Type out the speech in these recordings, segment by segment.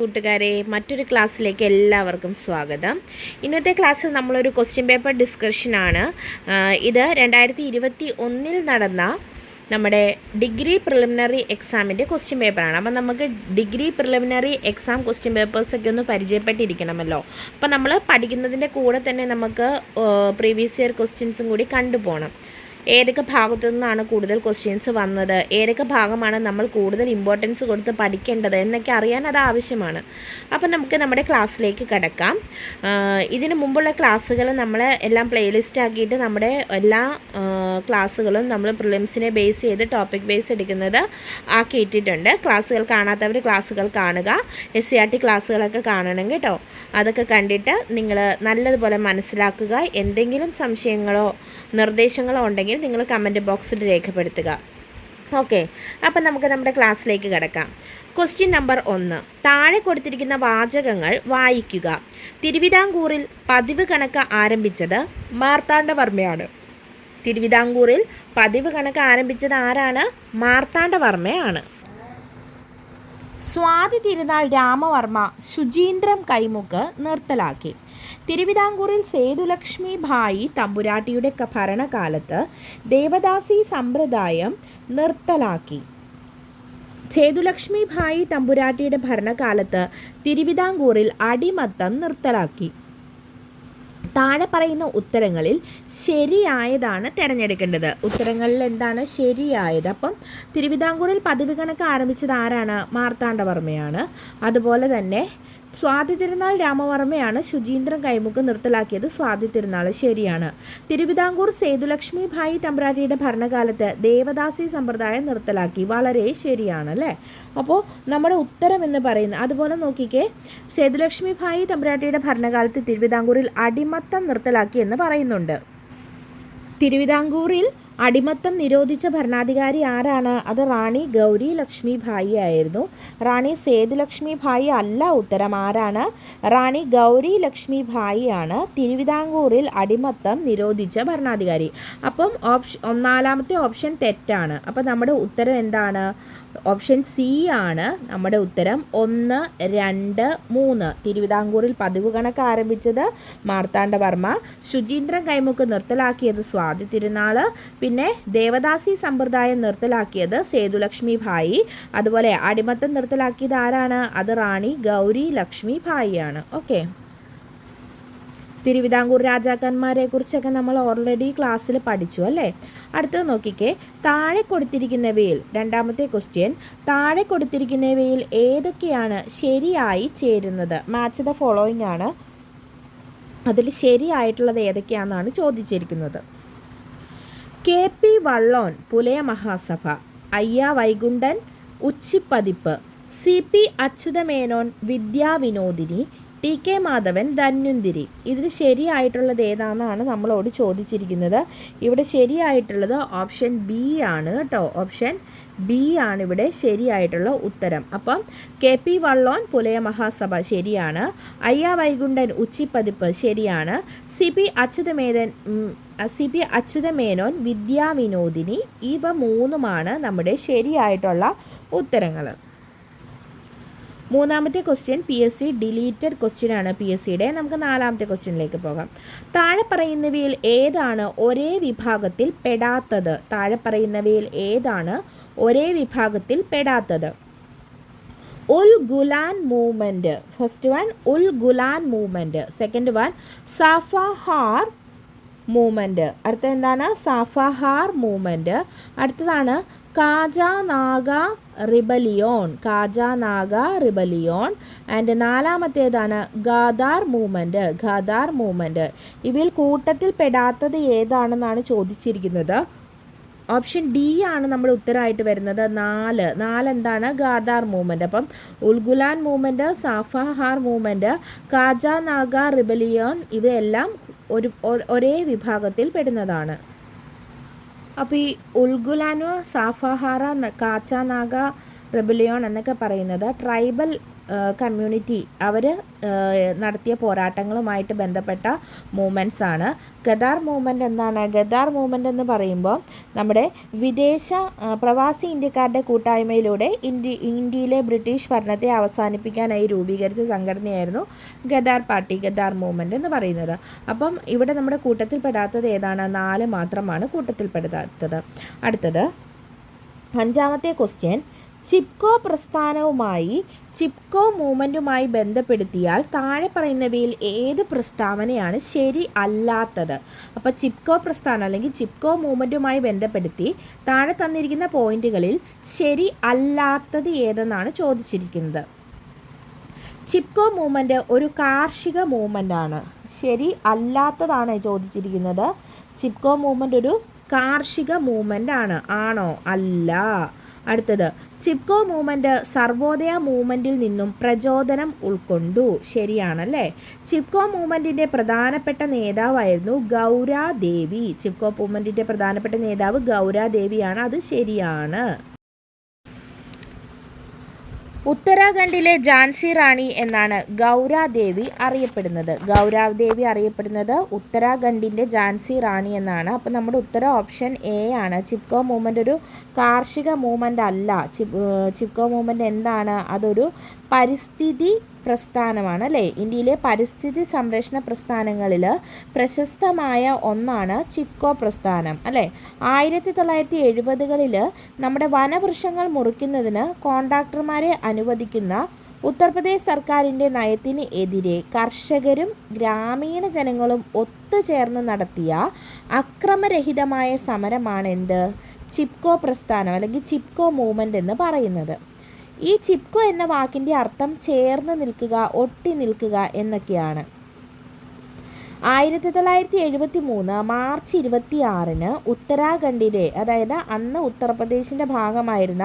കൂട്ടുകാരെ, മറ്റൊരു ക്ലാസ്സിലേക്ക് എല്ലാവർക്കും സ്വാഗതം. ഇന്നത്തെ ക്ലാസ്സിൽ നമ്മളൊരു ക്വസ്റ്റ്യൻ പേപ്പർ ഡിസ്കഷനാണ്. ഇത് 2021 നടന്ന നമ്മുടെ ഡിഗ്രി പ്രിലിമിനറി എക്സാമിൻ്റെ ക്വസ്റ്റ്യൻ പേപ്പറാണ്. അപ്പം നമുക്ക് ഡിഗ്രി പ്രിലിമിനറി എക്സാം ക്വസ്റ്റ്യൻ പേപ്പേഴ്സൊക്കെ ഒന്ന് പരിചയപ്പെട്ടിരിക്കണമല്ലോ. അപ്പം നമ്മൾ പഠിക്കുന്നതിൻ്റെ കൂടെ തന്നെ നമുക്ക് പ്രീവിയസ് ഇയർ ക്വസ്റ്റ്യൻസും കൂടി കണ്ടുപോകണം. ഏതൊക്കെ ഭാഗത്തു നിന്നാണ് കൂടുതൽ ക്വസ്റ്റ്യൻസ് വന്നത്, ഏതൊക്കെ ഭാഗമാണ് നമ്മൾ കൂടുതൽ ഇമ്പോർട്ടൻസ് കൊടുത്ത് പഠിക്കേണ്ടത് എന്നൊക്കെ അറിയാൻ അത് ആവശ്യമാണ്. അപ്പം നമുക്ക് നമ്മുടെ ക്ലാസ്സിലേക്ക് കിടക്കാം. ഇതിന് മുമ്പുള്ള ക്ലാസ്സുകൾ നമ്മൾ എല്ലാം പ്ലേലിസ്റ്റ് ആക്കിയിട്ട് നമ്മുടെ എല്ലാ ക്ലാസ്സുകളും നമ്മൾ പ്രിലിംസിനെ ബേസ് ചെയ്ത് ടോപ്പിക് ബേസ് എടുക്കുന്നത് ആക്കിയിട്ടിട്ടുണ്ട്. ക്ലാസ്സുകൾ കാണാത്തവർ ക്ലാസ്സുകൾ കാണുക. SCERT ക്ലാസ്സുകളൊക്കെ കാണണം കേട്ടോ. അതൊക്കെ കണ്ടിട്ട് നിങ്ങൾ നല്ലതുപോലെ മനസ്സിലാക്കുക. എന്തെങ്കിലും സംശയങ്ങളോ നിർദ്ദേശങ്ങളോ ഉണ്ടെങ്കിൽ നിങ്ങൾ കമൻറ്റ് ബോക്സിൽ രേഖപ്പെടുത്തുക. ഓക്കെ, അപ്പം നമുക്ക് നമ്മുടെ ക്ലാസ്സിലേക്ക് കിടക്കാം. Question number 1. താഴെ കൊടുത്തിരിക്കുന്ന വാചകങ്ങൾ വായിക്കുക. തിരുവിതാംകൂറിൽ പതിവ് കണക്ക് ആരംഭിച്ചത് മാർത്താണ്ഡവർമ്മയാണ്. തിരുവിതാംകൂറിൽ പതിവ് കണക്ക് ആരംഭിച്ചത് ആരാണ്? മാർത്താണ്ഡവർമ്മയാണ്. സ്വാതി തിരുനാൾ രാമവർമ്മ ശുചീന്ദ്രം കൈമുക്ക് നിർത്തലാക്കി. തിരുവിതാംകൂറിൽ സേതുലക്ഷ്മി ഭായി തമ്പുരാട്ടിയുടെ ഭരണകാലത്ത് ദേവദാസി സമ്പ്രദായം നിർത്തലാക്കി. സേതുലക്ഷ്മി ഭായി തമ്പുരാട്ടിയുടെ ഭരണകാലത്ത് തിരുവിതാംകൂറിൽ അടിമത്തം നിർത്തലാക്കി. താഴെ പറയുന്ന ഉത്തരങ്ങളിൽ ശരിയായതാണ് തിരഞ്ഞെടുക്കേണ്ടത്. ഉത്തരങ്ങളിൽ എന്താണ് ശരിയായത്? അപ്പം തിരുവിതാംകൂറിൽ പതിവ് കണക്ക് ആരംഭിച്ചത് ആരാണ്? മാർത്താണ്ഡവർമ്മയാണ്. അതുപോലെ തന്നെ സ്വാതി തിരുനാൾ രാമവർമ്മയാണ് ശുചീന്ദ്രം കൈമുക്ക് നിർത്തലാക്കിയത്. സ്വാതി തിരുനാൾ ശരിയാണ്. തിരുവിതാംകൂർ സേതുലക്ഷ്മി ഭായി തമ്പ്രാട്ടിയുടെ ഭരണകാലത്ത് ദേവദാസി സമ്പ്രദായം നിർത്തലാക്കി. വളരെ ശരിയാണ് അല്ലേ? അപ്പോൾ നമ്മുടെ ഉത്തരം എന്ന് പറയുന്നത് അതുപോലെ നോക്കിക്കേ, സേതുലക്ഷ്മി ഭായി തമ്പ്രാട്ടിയുടെ ഭരണകാലത്ത് തിരുവിതാംകൂറിൽ അടിമത്തം നിർത്തലാക്കി എന്ന് പറയുന്നുണ്ട്. തിരുവിതാംകൂറിൽ അടിമത്തം നിരോധിച്ച ഭരണാധികാരി ആരാണ്? അത് റാണി ഗൗരി ലക്ഷ്മി ഭായി ആയിരുന്നു. റാണി സേതുലക്ഷ്മി ഭായി അല്ല ഉത്തരം. ആരാണ്? റാണി ഗൗരി ലക്ഷ്മി ഭായി ആണ് തിരുവിതാംകൂറിൽ അടിമത്തം നിരോധിച്ച ഭരണാധികാരി. അപ്പം നാലാമത്തെ ഓപ്ഷൻ തെറ്റാണ്. അപ്പം നമ്മുടെ ഉത്തരം എന്താണ്? ഓപ്ഷൻ സി ആണ് നമ്മുടെ ഉത്തരം. 1, 2, 3. തിരുവിതാംകൂറിൽ പതിവ് കണക്ക് ആരംഭിച്ചത് മാർത്താണ്ഡവർമ്മ, ശുചീന്ദ്രം കൈമുക്ക് നിർത്തലാക്കിയത് സ്വാതി തിരുനാൾ, പിന്നെ ദേവദാസി സമ്പ്രദായം നിർത്തലാക്കിയത് സേതുലക്ഷ്മി ഭായി, അതുപോലെ അടിമത്തം നിർത്തലാക്കിയത് ആരാണ്? അത് റാണി ഗൗരി ലക്ഷ്മി ഭായിയാണ്. ഓക്കെ, തിരുവിതാംകൂർ രാജാക്കന്മാരെ കുറിച്ചൊക്കെ നമ്മൾ ഓൾറെഡി ക്ലാസ്സിൽ പഠിച്ചു അല്ലേ? അടുത്തത് നോക്കിക്കേ, താഴെ കൊടുത്തിരിക്കുന്നവയിൽ രണ്ടാമത്തെ ക്വസ്റ്റ്യൻ, താഴെ കൊടുത്തിരിക്കുന്നവയിൽ ഏതൊക്കെയാണ് ശരിയായി ചേരുന്നത്? മാച്ച് ദ ഫോളോയിങ് ആണ്. അതിൽ ശരിയായിട്ടുള്ളത് ഏതൊക്കെയാണെന്നാണ് ചോദിച്ചിരിക്കുന്നത്. KP വള്ളോൻ പുലയ മഹാസഭ, അയ്യ വൈകുണ്ഠൻ ഉച്ചിപ്പതിപ്പ്, CP അച്യുതമേനോൻ വിദ്യാവിനോദിനി, TK മാധവൻ ധന്വന്തിരി. ഇതിൽ ശരിയായിട്ടുള്ളത് ഏതാണെന്നാണ് നമ്മളോട് ചോദിച്ചിരിക്കുന്നത്. ഇവിടെ ശരിയായിട്ടുള്ളത് ഓപ്ഷൻ ബി ആണ് കേട്ടോ. ഓപ്ഷൻ ബി ആണ് ഇവിടെ ശരിയായിട്ടുള്ള ഉത്തരം. അപ്പം KP വള്ളോൻ പുലയ മഹാസഭ ശരിയാണ്. അയ്യ വൈകുണ്ഠൻ ഉച്ചിപ്പതിപ്പ് ശരിയാണ്. CP അച്യുതമേനോൻ വിദ്യാവിനോദിനി, ഇവ മൂന്നുമാണ് നമ്മുടെ ശരിയായിട്ടുള്ള ഉത്തരങ്ങൾ. മൂന്നാമത്തെ ക്വസ്റ്റ്യൻ PSC ഡിലീറ്റഡ് ക്വസ്റ്റ്യൻ ആണ് PSCയുടെ. നമുക്ക് നാലാമത്തെ ക്വസ്റ്റ്യനിലേക്ക് പോകാം. താഴെ പറയുന്നവയിൽ ഏതാണ് ഒരേ വിഭാഗത്തിൽ പെടാത്തത്? താഴെ പറയുന്നവയിൽ ഏതാണ് ഒരേ വിഭാഗത്തിൽ പെടാത്തത്? Ulgulan movement. First one Ulgulan movement. Second one Safahar movement. അടുത്ത എന്താണ്? സാഫാഹാർ മൂവ്മെൻറ്റ്. അടുത്തതാണ് Kachanaga rebellion. Kachanaga rebellion. And നാലാമത്തേതാണ് ഗാദാർ മൂവ്മെൻറ്റ്. ഗാദാർ മൂവ്മെൻറ്റ്. ഇവയിൽ കൂട്ടത്തിൽ പെടാത്തത് ഏതാണെന്നാണ് ചോദിച്ചിരിക്കുന്നത്. ഓപ്ഷൻ ഡി ആണ് നമ്മുടെ ഉത്തരമായിട്ട് വരുന്നത്. 4 എന്താണ്? ഗാദാർ മൂവ്മെൻറ്റ്. അപ്പം ഉൽഗുലാൻ മൂവ്മെൻറ്റ്, സാഫാഹാർ മൂവ്മെൻറ്റ്, കാജാനാഗ റിബലിയോൺ ഇവയെല്ലാം ഒരേ വിഭാഗത്തിൽ പെടുന്നതാണ്. അപ്പോൾ ഈ ഉൽഗുലാനോ സാഫാഹാറ കാച്ചാനാഗ റെബലിയോൺ എന്നൊക്കെ പറയുന്നത് ട്രൈബൽ കമ്മ്യൂണിറ്റി അവർ നടത്തിയ പോരാട്ടങ്ങളുമായിട്ട് ബന്ധപ്പെട്ട മൂവ്മെൻറ്റ്സ് ആണ്. ഗദാർ മൂവ്മെൻറ്റ് എന്താണ്? ഗദാർ മൂവ്മെൻറ്റ് എന്ന് പറയുമ്പോൾ നമ്മുടെ വിദേശ പ്രവാസി ഇന്ത്യക്കാരുടെ കൂട്ടായ്മയിലൂടെ ഇന്ത്യയിലെ ബ്രിട്ടീഷ് ഭരണത്തെ അവസാനിപ്പിക്കാനായി രൂപീകരിച്ച സംഘടനയായിരുന്നു ഗദാർ പാർട്ടി, ഗദാർ മൂവ്മെൻറ്റ് എന്ന് പറയുന്നത്. അപ്പം ഇവിടെ നമ്മുടെ കൂട്ടത്തിൽപ്പെടാത്തത് ഏതാണ്? 4 മാത്രമാണ് കൂട്ടത്തിൽപ്പെടാത്തത്. അടുത്തത് 5ാമത്തെ ക്വസ്റ്റ്യൻ, ചിപ്കോ പ്രസ്ഥാനവുമായി ചിപ്കോ മൂവ്മെൻറ്റുമായി ബന്ധപ്പെടുത്തിയാൽ താഴെ പറയുന്നവയിൽ ഏത് പ്രസ്താവനയാണ് ശരി അല്ലാത്തത്? അപ്പോൾ ചിപ്കോ പ്രസ്ഥാനം അല്ലെങ്കിൽ ചിപ്കോ മൂവ്മെൻറ്റുമായി ബന്ധപ്പെടുത്തി താഴെ തന്നിരിക്കുന്ന പോയിന്റുകളിൽ ശരി അല്ലാത്തത് ഏതെന്നാണ് ചോദിച്ചിരിക്കുന്നത്. ചിപ്കോ മൂവ്മെൻറ്റ് ഒരു കാർഷിക മൂവ്മെൻറ്റാണ്. ശരി അല്ലാത്തതാണ് ചോദിച്ചിരിക്കുന്നത്. ചിപ്കോ മൂവ്മെൻറ്റ് ഒരു കാർഷിക മൂവ്മെൻ്റ് ആണ്. ആണോ? അല്ല. അടുത്തത്, ചിപ്കോ മൂവ്മെൻറ്റ് സർവോദയ മൂവ്മെൻറ്റിൽ നിന്നും പ്രചോദനം ഉൾക്കൊണ്ടു. ശരിയാണല്ലേ. ചിപ്കോ മൂവ്മെൻറ്റിൻ്റെ പ്രധാനപ്പെട്ട നേതാവായിരുന്നു ഗൗരാദേവി. ചിപ്കോ മൂവ്മെൻറ്റിൻ്റെ പ്രധാനപ്പെട്ട നേതാവ് ഗൗരാദേവിയാണ്. അത് ശരിയാണ്. ഉത്തരാഖണ്ഡിലെ ഝാൻസി റാണി എന്നാണ് ഗൗരാദേവി അറിയപ്പെടുന്നത്. ഗൗരാദേവി അറിയപ്പെടുന്നത് ഉത്തരാഖണ്ഡിൻ്റെ ഝാൻസി റാണി എന്നാണ്. അപ്പോൾ നമ്മുടെ ഉത്തര ഓപ്ഷൻ എ ആണ്. ചിപ്കോ മൂവ്മെൻ്റ് ഒരു കാർഷിക മൂവ്മെൻ്റ് അല്ല. ചിപ്കോ മൂവ്മെൻ്റ് എന്താണ്? അതൊരു പരിസ്ഥിതി പ്രസ്ഥാനമാണ് അല്ലേ. ഇന്ത്യയിലെ പരിസ്ഥിതി സംരക്ഷണ പ്രസ്ഥാനങ്ങളിൽ പ്രശസ്തമായ ഒന്നാണ് ചിപ്കോ പ്രസ്ഥാനം അല്ലേ. 1970കളിൽ നമ്മുടെ വനവൃക്ഷങ്ങൾ മുറിക്കുന്നതിന് കോൺട്രാക്ടർമാരെ അനുവദിക്കുന്ന ഉത്തർപ്രദേശ് സർക്കാരിൻ്റെ നയത്തിന് എതിരെ കർഷകരും ഗ്രാമീണ ജനങ്ങളും ഒത്തുചേർന്ന് നടത്തിയ അക്രമരഹിതമായ സമരമാണ് എന്ത്? ചിപ്കോ പ്രസ്ഥാനം അല്ലെങ്കിൽ ചിപ്കോ മൂവ്മെൻ്റ് എന്ന് പറയുന്നത്. ഈ ചിപ്കോ എന്ന വാക്കിൻ്റെ അർത്ഥം ചേർന്ന് നിൽക്കുക, ഒട്ടി നിൽക്കുക എന്നൊക്കെയാണ്. 1973 മാർച്ച് 26 ഉത്തരാഖണ്ഡിലെ, അതായത് അന്ന് ഉത്തർപ്രദേശിൻ്റെ ഭാഗമായിരുന്ന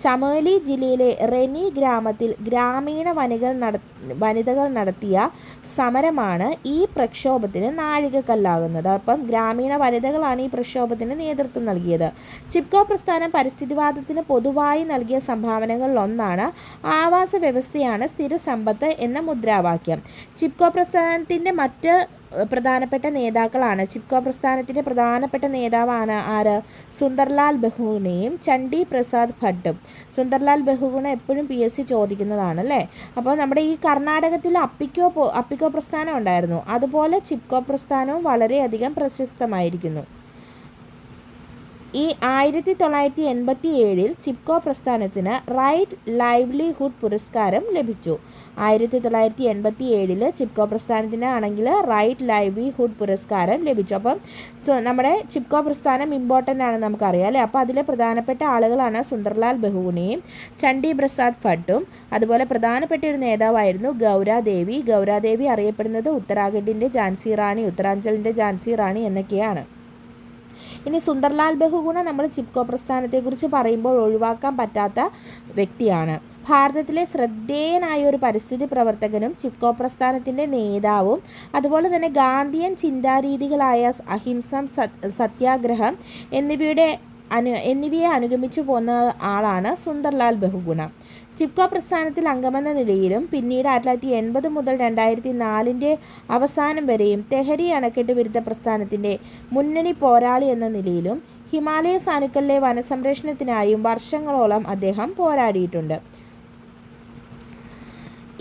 ചമോലി ജില്ലയിലെ റെനി ഗ്രാമത്തിൽ ഗ്രാമീണ വനിതകൾ നടത്തിയ സമരമാണ് ഈ പ്രക്ഷോഭത്തിന് നാഴികക്കല്ലാകുന്നത്. അപ്പം ഗ്രാമീണ വനിതകളാണ് ഈ പ്രക്ഷോഭത്തിന് നേതൃത്വം നൽകിയത്. ചിപ്കോ പ്രസ്ഥാനം പരിസ്ഥിതിവാദത്തിന് പൊതുവായി നൽകിയ സംഭാവനകളിലൊന്നാണ് ആവാസ വ്യവസ്ഥയാണ് സ്ഥിര സമ്പത്ത് എന്ന മുദ്രാവാക്യം. ചിപ്കോ പ്രസ്ഥാനത്തിൻ്റെ മറ്റ് പ്രധാനപ്പെട്ട നേതാക്കളാണ്. ചിപ്കോ പ്രസ്ഥാനത്തിൻ്റെ പ്രധാനപ്പെട്ട നേതാവാണ് ആര്? സുന്ദർലാൽ ബഹുഗുണയും ചണ്ഡി പ്രസാദ് ഭട്ടും. സുന്ദർലാൽ ബഹുഗുണ എപ്പോഴും PSC ചോദിക്കുന്നതാണ് അല്ലേ. അപ്പോൾ നമ്മുടെ ഈ കർണാടകത്തിൽ അപ്പിക്കോ പ്രസ്ഥാനം ഉണ്ടായിരുന്നു. അതുപോലെ ചിപ്കോ പ്രസ്ഥാനവും വളരെയധികം പ്രശസ്തമായിരിക്കുന്നു. ഈ 1987 ചിപ്കോ പ്രസ്ഥാനത്തിന് റൈറ്റ് ലൈവ്ലിഹുഡ് പുരസ്കാരം ലഭിച്ചു. 1987 ചിപ്കോ പ്രസ്ഥാനത്തിന് ആണെങ്കിൽ റൈറ്റ് ലൈവ്ലിഹുഡ് പുരസ്കാരം ലഭിച്ചു. അപ്പം നമ്മുടെ ചിപ്കോ പ്രസ്ഥാനം ഇമ്പോർട്ടൻ്റ് ആണെന്ന് നമുക്കറിയാം അല്ലേ. അപ്പോൾ അതിലെ പ്രധാനപ്പെട്ട ആളുകളാണ് സുന്ദർലാൽ ബഹുഗുണയും ചണ്ഡി പ്രസാദ് ഭട്ടും. അതുപോലെ പ്രധാനപ്പെട്ട ഒരു നേതാവായിരുന്നു ഗൗരാദേവി. ഗൗരാദേവി അറിയപ്പെടുന്നത് ഉത്തരാഖണ്ഡിൻ്റെ ഝാൻസി റാണി, ഉത്തരാഞ്ചലിൻ്റെ ഝാൻസി റാണി എന്നൊക്കെയാണ്. ഇനി സുന്ദർലാൽ ബഹുഗുണ നമ്മൾ ചിപ്കോ പ്രസ്ഥാനത്തെക്കുറിച്ച് പറയുമ്പോൾ ഒഴിവാക്കാൻ പറ്റാത്ത വ്യക്തിയാണ്. ഭാരതത്തിലെ ശ്രദ്ധേയനായ ഒരു പരിസ്ഥിതി പ്രവർത്തകനും ചിപ്കോ പ്രസ്ഥാനത്തിൻ്റെ നേതാവും അതുപോലെ തന്നെ ഗാന്ധിയൻ ചിന്താരീതികളായ അഹിംസം, സത്യാഗ്രഹം എന്നിവയെ അനുഗമിച്ചു പോന്ന ആളാണ് സുന്ദർലാൽ ബഹുഗുണ. ചിപ്കോ പ്രസ്ഥാനത്തിൽ അംഗമെന്ന നിലയിലും പിന്നീട് 1980 മുതൽ 2004 അവസാനം വരെയും തെഹരി അണക്കെട്ട് വിരുദ്ധ പ്രസ്ഥാനത്തിൻ്റെ മുന്നണി പോരാളി എന്ന നിലയിലും ഹിമാലയ സാനുക്കളിലെ വനസംരക്ഷണത്തിനായും വർഷങ്ങളോളം അദ്ദേഹം പോരാടിയിട്ടുണ്ട്.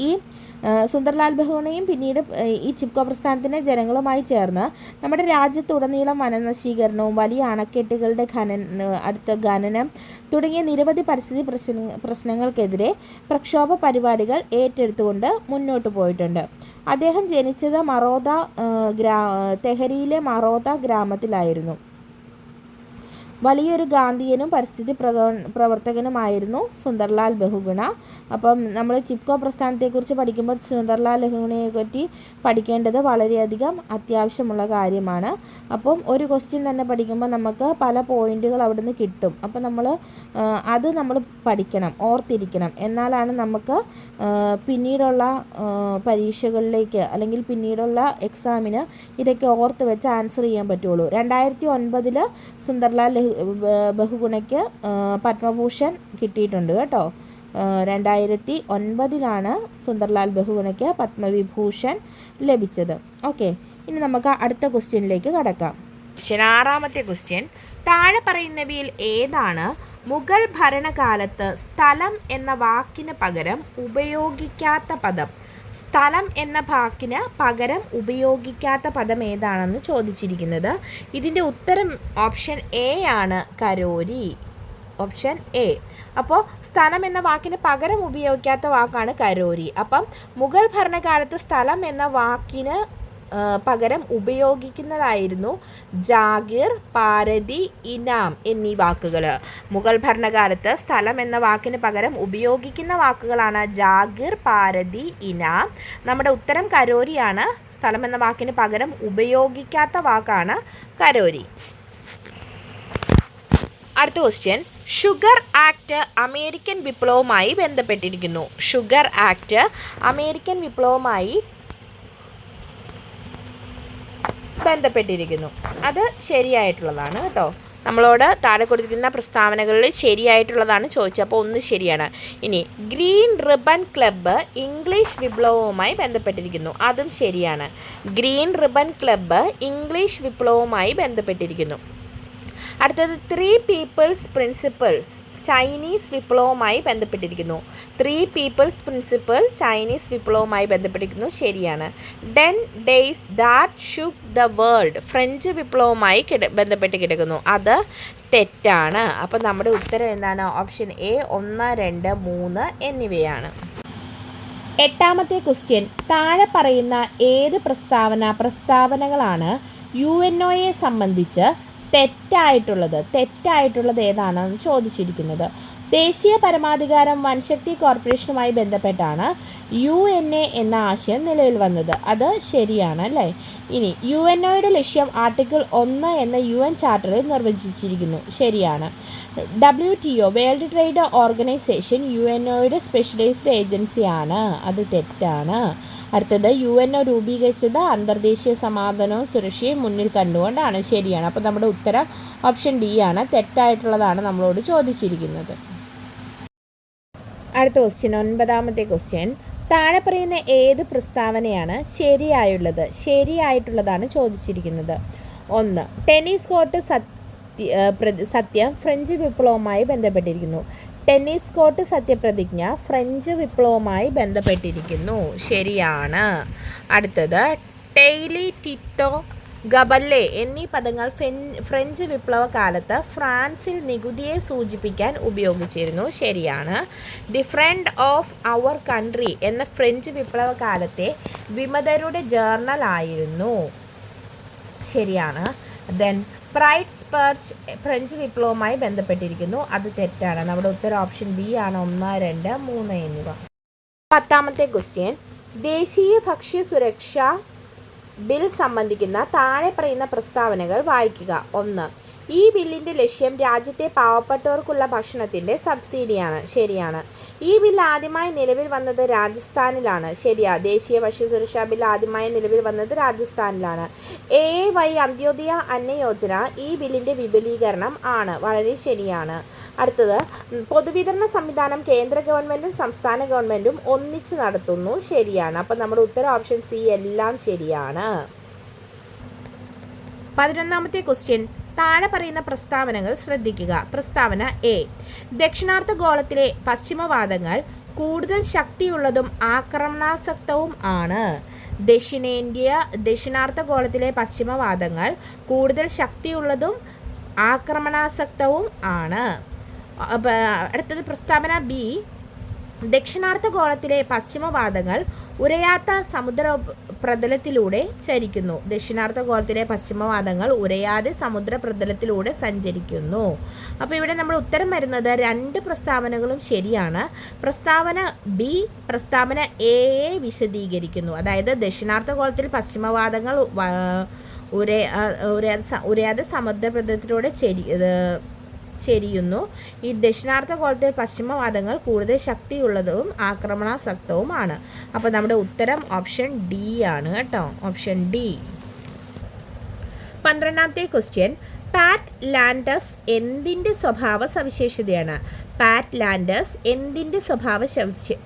ഈ സുന്ദർലാൽ ബഹുഗുണയും പിന്നീട് ഈ ചിപ്കോ പ്രസ്ഥാനത്തിൻ്റെ ജനങ്ങളുമായി ചേർന്ന് നമ്മുടെ രാജ്യത്തുടനീളം വനനശീകരണവും വലിയ അണക്കെട്ടുകളുടെ ഖനനം തുടങ്ങിയ നിരവധി പരിസ്ഥിതി പ്രശ്നങ്ങൾക്കെതിരെ പ്രക്ഷോഭ പരിപാടികൾ ഏറ്റെടുത്തുകൊണ്ട് മുന്നോട്ട് പോയിട്ടുണ്ട്. അദ്ദേഹം ജനിച്ചത് തെഹരിയിലെ മറോദ ഗ്രാമത്തിലായിരുന്നു. വലിയൊരു ഗാന്ധിയനും പരിസ്ഥിതി പ്രവർത്തകനുമായിരുന്നു സുന്ദർലാൽ ബഹുഗുണ. അപ്പം നമ്മൾ ചിപ്കോ പ്രസ്ഥാനത്തെക്കുറിച്ച് പഠിക്കുമ്പോൾ സുന്ദർലാൽ ബഹുഗുണയെ പറ്റി പഠിക്കേണ്ടത് വളരെയധികം അത്യാവശ്യമുള്ള കാര്യമാണ്. അപ്പം ഒരു ക്വസ്റ്റ്യൻ തന്നെ പഠിക്കുമ്പോൾ നമുക്ക് പല പോയിന്റുകൾ അവിടെ നിന്ന് കിട്ടും. അപ്പം അത് നമ്മൾ പഠിക്കണം, ഓർത്തിരിക്കണം. എന്നാലാണ് നമുക്ക് പിന്നീടുള്ള പരീക്ഷകളിലേക്ക് അല്ലെങ്കിൽ പിന്നീടുള്ള എക്സാമിന് ഇതൊക്കെ ഓർത്ത് വെച്ച് ആൻസർ ചെയ്യാൻ പറ്റുള്ളൂ. 2009 സുന്ദർലാൽ ബഹുഗുണയ്ക്ക് പത്മഭൂഷൺ കിട്ടിയിട്ടുണ്ട് കേട്ടോ. 2009 സുന്ദർലാൽ ബഹുഗുണയ്ക്ക് പത്മവിഭൂഷൺ ലഭിച്ചത്. ഓക്കെ, ഇനി നമുക്ക് അടുത്ത ക്വസ്റ്റ്യനിലേക്ക് കടക്കാം. ആറാമത്തെ ക്വസ്റ്റ്യൻ, താഴെ പറയുന്നവയിൽ ഏതാണ് മുഗൾ ഭരണകാലത്ത് സ്ഥലം എന്ന വാക്കിന് പകരം ഉപയോഗിക്കാത്ത പദം? സ്ഥലം എന്ന വാക്കിന് പകരം ഉപയോഗിക്കാത്ത പദം ഏതാണെന്ന് ചോദിച്ചിരിക്കുന്നത്. ഇതിൻ്റെ ഉത്തരം ഓപ്ഷൻ എ ആണ്, കരോരി. Option A. അപ്പോൾ സ്ഥലം എന്ന വാക്കിന് പകരം ഉപയോഗിക്കാത്ത വാക്കാണ് കരോരി. അപ്പം മുഗൾ ഭരണകാലത്ത് സ്ഥലം എന്ന വാക്കിന് പകരം ഉപയോഗിക്കുന്നതായിരുന്നു ജാഗിർ, പാരതി, ഇനാം എന്നീ വാക്കുകൾ. മുഗൾ ഭരണകാലത്ത് സ്ഥലം എന്ന വാക്കിന് പകരം ഉപയോഗിക്കുന്ന വാക്കുകളാണ് ജാഗിർ, പാരതി, ഇനാം. നമ്മുടെ ഉത്തരം കരോരിയാണ്. സ്ഥലം എന്ന വാക്കിന് പകരം ഉപയോഗിക്കാത്ത വാക്കാണ് കരോരി. അടുത്ത ക്വസ്റ്റ്യൻ, ഷുഗർ ആക്ട് അമേരിക്കൻ വിപ്ലവവുമായി ബന്ധപ്പെട്ടിരിക്കുന്നു. ഷുഗർ ആക്ട് അമേരിക്കൻ വിപ്ലവവുമായി ബന്ധപ്പെട്ടിരിക്കുന്നു. അത് ശരിയായിട്ടുള്ളതാണ് കേട്ടോ. നമ്മളോട് താഴെ കൊടുത്തിരിക്കുന്ന പ്രസ്താവനകളിൽ ശരിയായിട്ടുള്ളതാണ് ചോദിച്ചത്. അപ്പോൾ ഒന്ന് ശരിയാണ്. ഇനി ഗ്രീൻ റിബൺ ക്ലബ്ബ് ഇംഗ്ലീഷ് വിപ്ലവവുമായി ബന്ധപ്പെട്ടിരിക്കുന്നു. അതും ശരിയാണ്. ഗ്രീൻ റിബൺ ക്ലബ്ബ് ഇംഗ്ലീഷ് വിപ്ലവവുമായി ബന്ധപ്പെട്ടിരിക്കുന്നു. അടുത്തത് 3 പീപ്പിൾസ് പ്രിൻസിപ്പിൾസ് ചൈനീസ് വിപ്ലവവുമായി ബന്ധപ്പെട്ടിരിക്കുന്നു. 3 പീപ്പിൾസ് പ്രിൻസിപ്പിൾ ചൈനീസ് വിപ്ലവവുമായി ബന്ധപ്പെട്ടിരിക്കുന്നു. ശരിയാണ്. 10 days that shook the world French വിപ്ലവവുമായി ബന്ധപ്പെട്ട് കിടക്കുന്നു. അത് തെറ്റാണ്. അപ്പം നമ്മുടെ ഉത്തരം എന്താണ്? ഓപ്ഷൻ എ 1, 2, 3 എന്നിവയാണ്. എട്ടാമത്തെ ക്വസ്റ്റ്യൻ, താഴെ പറയുന്ന ഏത് പ്രസ്താവനകളാണ് UNOയെ സംബന്ധിച്ച് തെറ്റായിട്ടുള്ളത് ഏതാണെന്ന് ചോദിച്ചിരിക്കുന്നത്. ദേശീയ പരമാധികാരം വൻശക്തി കോർപ്പറേഷനുമായി ബന്ധപ്പെട്ടാണ് UNA എന്ന ആശയം നിലവിൽ വന്നത്. അത് ശരിയാണ് അല്ലേ? ഇനി UNOയുടെ ലക്ഷ്യം ആർട്ടിക്കിൾ 1 എന്ന UN ചാർട്ടറിൽ നിർവചിച്ചിരിക്കുന്നു. ശരിയാണ്. WTO വേൾഡ് ട്രേഡ് ഓർഗനൈസേഷൻ UNOയുടെ സ്പെഷ്യലൈസ്ഡ് ഏജൻസിയാണ്. അത് തെറ്റാണ്. അടുത്തത് UNO രൂപീകരിച്ചത് അന്തർദേശീയ സമാധാനവും സുരക്ഷയും മുന്നിൽ കണ്ടുകൊണ്ടാണ്. ശരിയാണ്. അപ്പോൾ നമ്മുടെ ഉത്തരം ഓപ്ഷൻ ഡി ആണ്. തെറ്റായിട്ടുള്ളതാണ് നമ്മളോട് ചോദിച്ചിരിക്കുന്നത്. അടുത്ത ക്വസ്റ്റ്യൻ, 9ാമത്തെ ക്വസ്റ്റ്യൻ, താഴെ പറയുന്ന ഏത് പ്രസ്താവനയാണ് ശരിയായിട്ടുള്ളതാണ് ചോദിച്ചിരിക്കുന്നത്. 1, ടെന്നീസ് കോർട്ട് സത്യം ഫ്രഞ്ച് വിപ്ലവവുമായി ബന്ധപ്പെട്ടിരിക്കുന്നു. ടെന്നീസ് കോർട്ട് സത്യപ്രതിജ്ഞ ഫ്രഞ്ച് വിപ്ലവവുമായി ബന്ധപ്പെട്ടിരിക്കുന്നു. ശരിയാണ്. അടുത്തത് ടെയ്ലി, ടിറ്റോ, ഗബല്ലെ എന്നീ പദങ്ങൾ ഫ്രഞ്ച് വിപ്ലവ കാലത്ത് ഫ്രാൻസിൽ നികുതിയെ സൂചിപ്പിക്കാൻ ഉപയോഗിച്ചിരുന്നു. ശരിയാണ്. The friend of our country എന്ന ഫ്രഞ്ച് വിപ്ലവ കാലത്തെ വിമതരുടെ ജേർണൽ ആയിരുന്നു. ശരിയാണ്. ദെൻ പ്രൈഡ് സ്പർച്ച് ഫ്രഞ്ച് വിപ്ലവവുമായി ബന്ധപ്പെട്ടിരിക്കുന്നു. അത് തെറ്റാണ്. നമ്മുടെ ഉത്തരം ഓപ്ഷൻ ബി ആണ്. 1, 2, 3 എന്നിവ. 10ാമത്തെ ക്വസ്റ്റ്യൻ, ദേശീയ ഭക്ഷ്യ സുരക്ഷാ ബിൽ സംബന്ധിക്കുന്ന താഴെ പറയുന്ന പ്രസ്താവനകൾ വായിക്കുക. 1, ഈ ബില്ലിൻ്റെ ലക്ഷ്യം രാജ്യത്തെ പാവപ്പെട്ടവർക്കുള്ള ഭക്ഷണത്തിൻ്റെ സബ്സിഡിയാണ്. ശരിയാണ്. ഈ ബിൽ ആദ്യമായി നിലവിൽ വന്നത് രാജസ്ഥാനിലാണ്. ശരിയാ. ദേശീയ ഭക്ഷ്യസുരക്ഷാ ബിൽ ആദ്യമായി നിലവിൽ വന്നത് രാജസ്ഥാനിലാണ്. AAY അന്ത്യോദയ അന്ന യോജന ഈ ബില്ലിൻ്റെ വിപുലീകരണം ആണ്. വളരെ ശരിയാണ്. അടുത്തത്, പൊതുവിതരണ സംവിധാനം കേന്ദ്ര ഗവൺമെൻറ്റും സംസ്ഥാന ഗവൺമെൻറ്റും ഒന്നിച്ച് നടത്തുന്നു. ശരിയാണ്. അപ്പം നമ്മുടെ ഉത്തരം ഓപ്ഷൻ സി എല്ലാം ശരിയാണ്. 11ാമത്തെ ക്വസ്റ്റ്യൻ, താഴെ പറയുന്ന പ്രസ്താവനകൾ ശ്രദ്ധിക്കുക. പ്രസ്താവന എ, ദക്ഷിണാർദ്ധഗോളത്തിലെ പശ്ചിമവാദങ്ങൾ കൂടുതൽ ശക്തിയുള്ളതും ആക്രമണാസക്തവും ആണ്. ദക്ഷിണാർദ്ധഗോളത്തിലെ പശ്ചിമവാദങ്ങൾ കൂടുതൽ ശക്തിയുള്ളതും ആക്രമണാസക്തവും ആണ്. അടുത്തത് പ്രസ്താവന ബി, ദക്ഷിണാർദ്ധഗോളത്തിലെ പശ്ചിമവാദങ്ങൾ ഉരയാത്ത സമുദ്രപ്രതലത്തിലൂടെ ചരിക്കുന്നു. ദക്ഷിണാർദ്ധഗോളത്തിലെ പശ്ചിമവാദങ്ങൾ ഉരയാതെ സമുദ്രപ്രതലത്തിലൂടെ സഞ്ചരിക്കുന്നു. അപ്പോൾ ഇവിടെ നമ്മൾ ഉത്തരം വരുന്നത് 2 പ്രസ്താവനകളും ശരിയാണ്. പ്രസ്താവന ബി പ്രസ്താവന എയെ വിശദീകരിക്കുന്നു. അതായത് ദക്ഷിണാർദ്ധഗോളത്തിൽ പശ്ചിമവാദങ്ങൾ ഉരയാതെ സമുദ്രപ്രതലത്തിലൂടെ ചെരിയുന്നു. ഈ ദക്ഷിണാർദ്ധഗോളത്തിൽ പശ്ചിമവാദങ്ങൾ കൂടുതൽ ശക്തിയുള്ളതും ആക്രമണാസക്തവുമാണ്. അപ്പോൾ നമ്മുടെ ഉത്തരം ഓപ്ഷൻ ഡി ആണ് കേട്ടോ. Option D. 12ാമത്തെ ക്വസ്റ്റ്യൻ, പാറ്റ് ലാൻഡേഴ്സ് എന്തിൻ്റെ സ്വഭാവ സവിശേഷതയാണ്? പാറ്റ് ലാൻഡേഴ്സ് എന്തിൻ്റെ സ്വഭാവ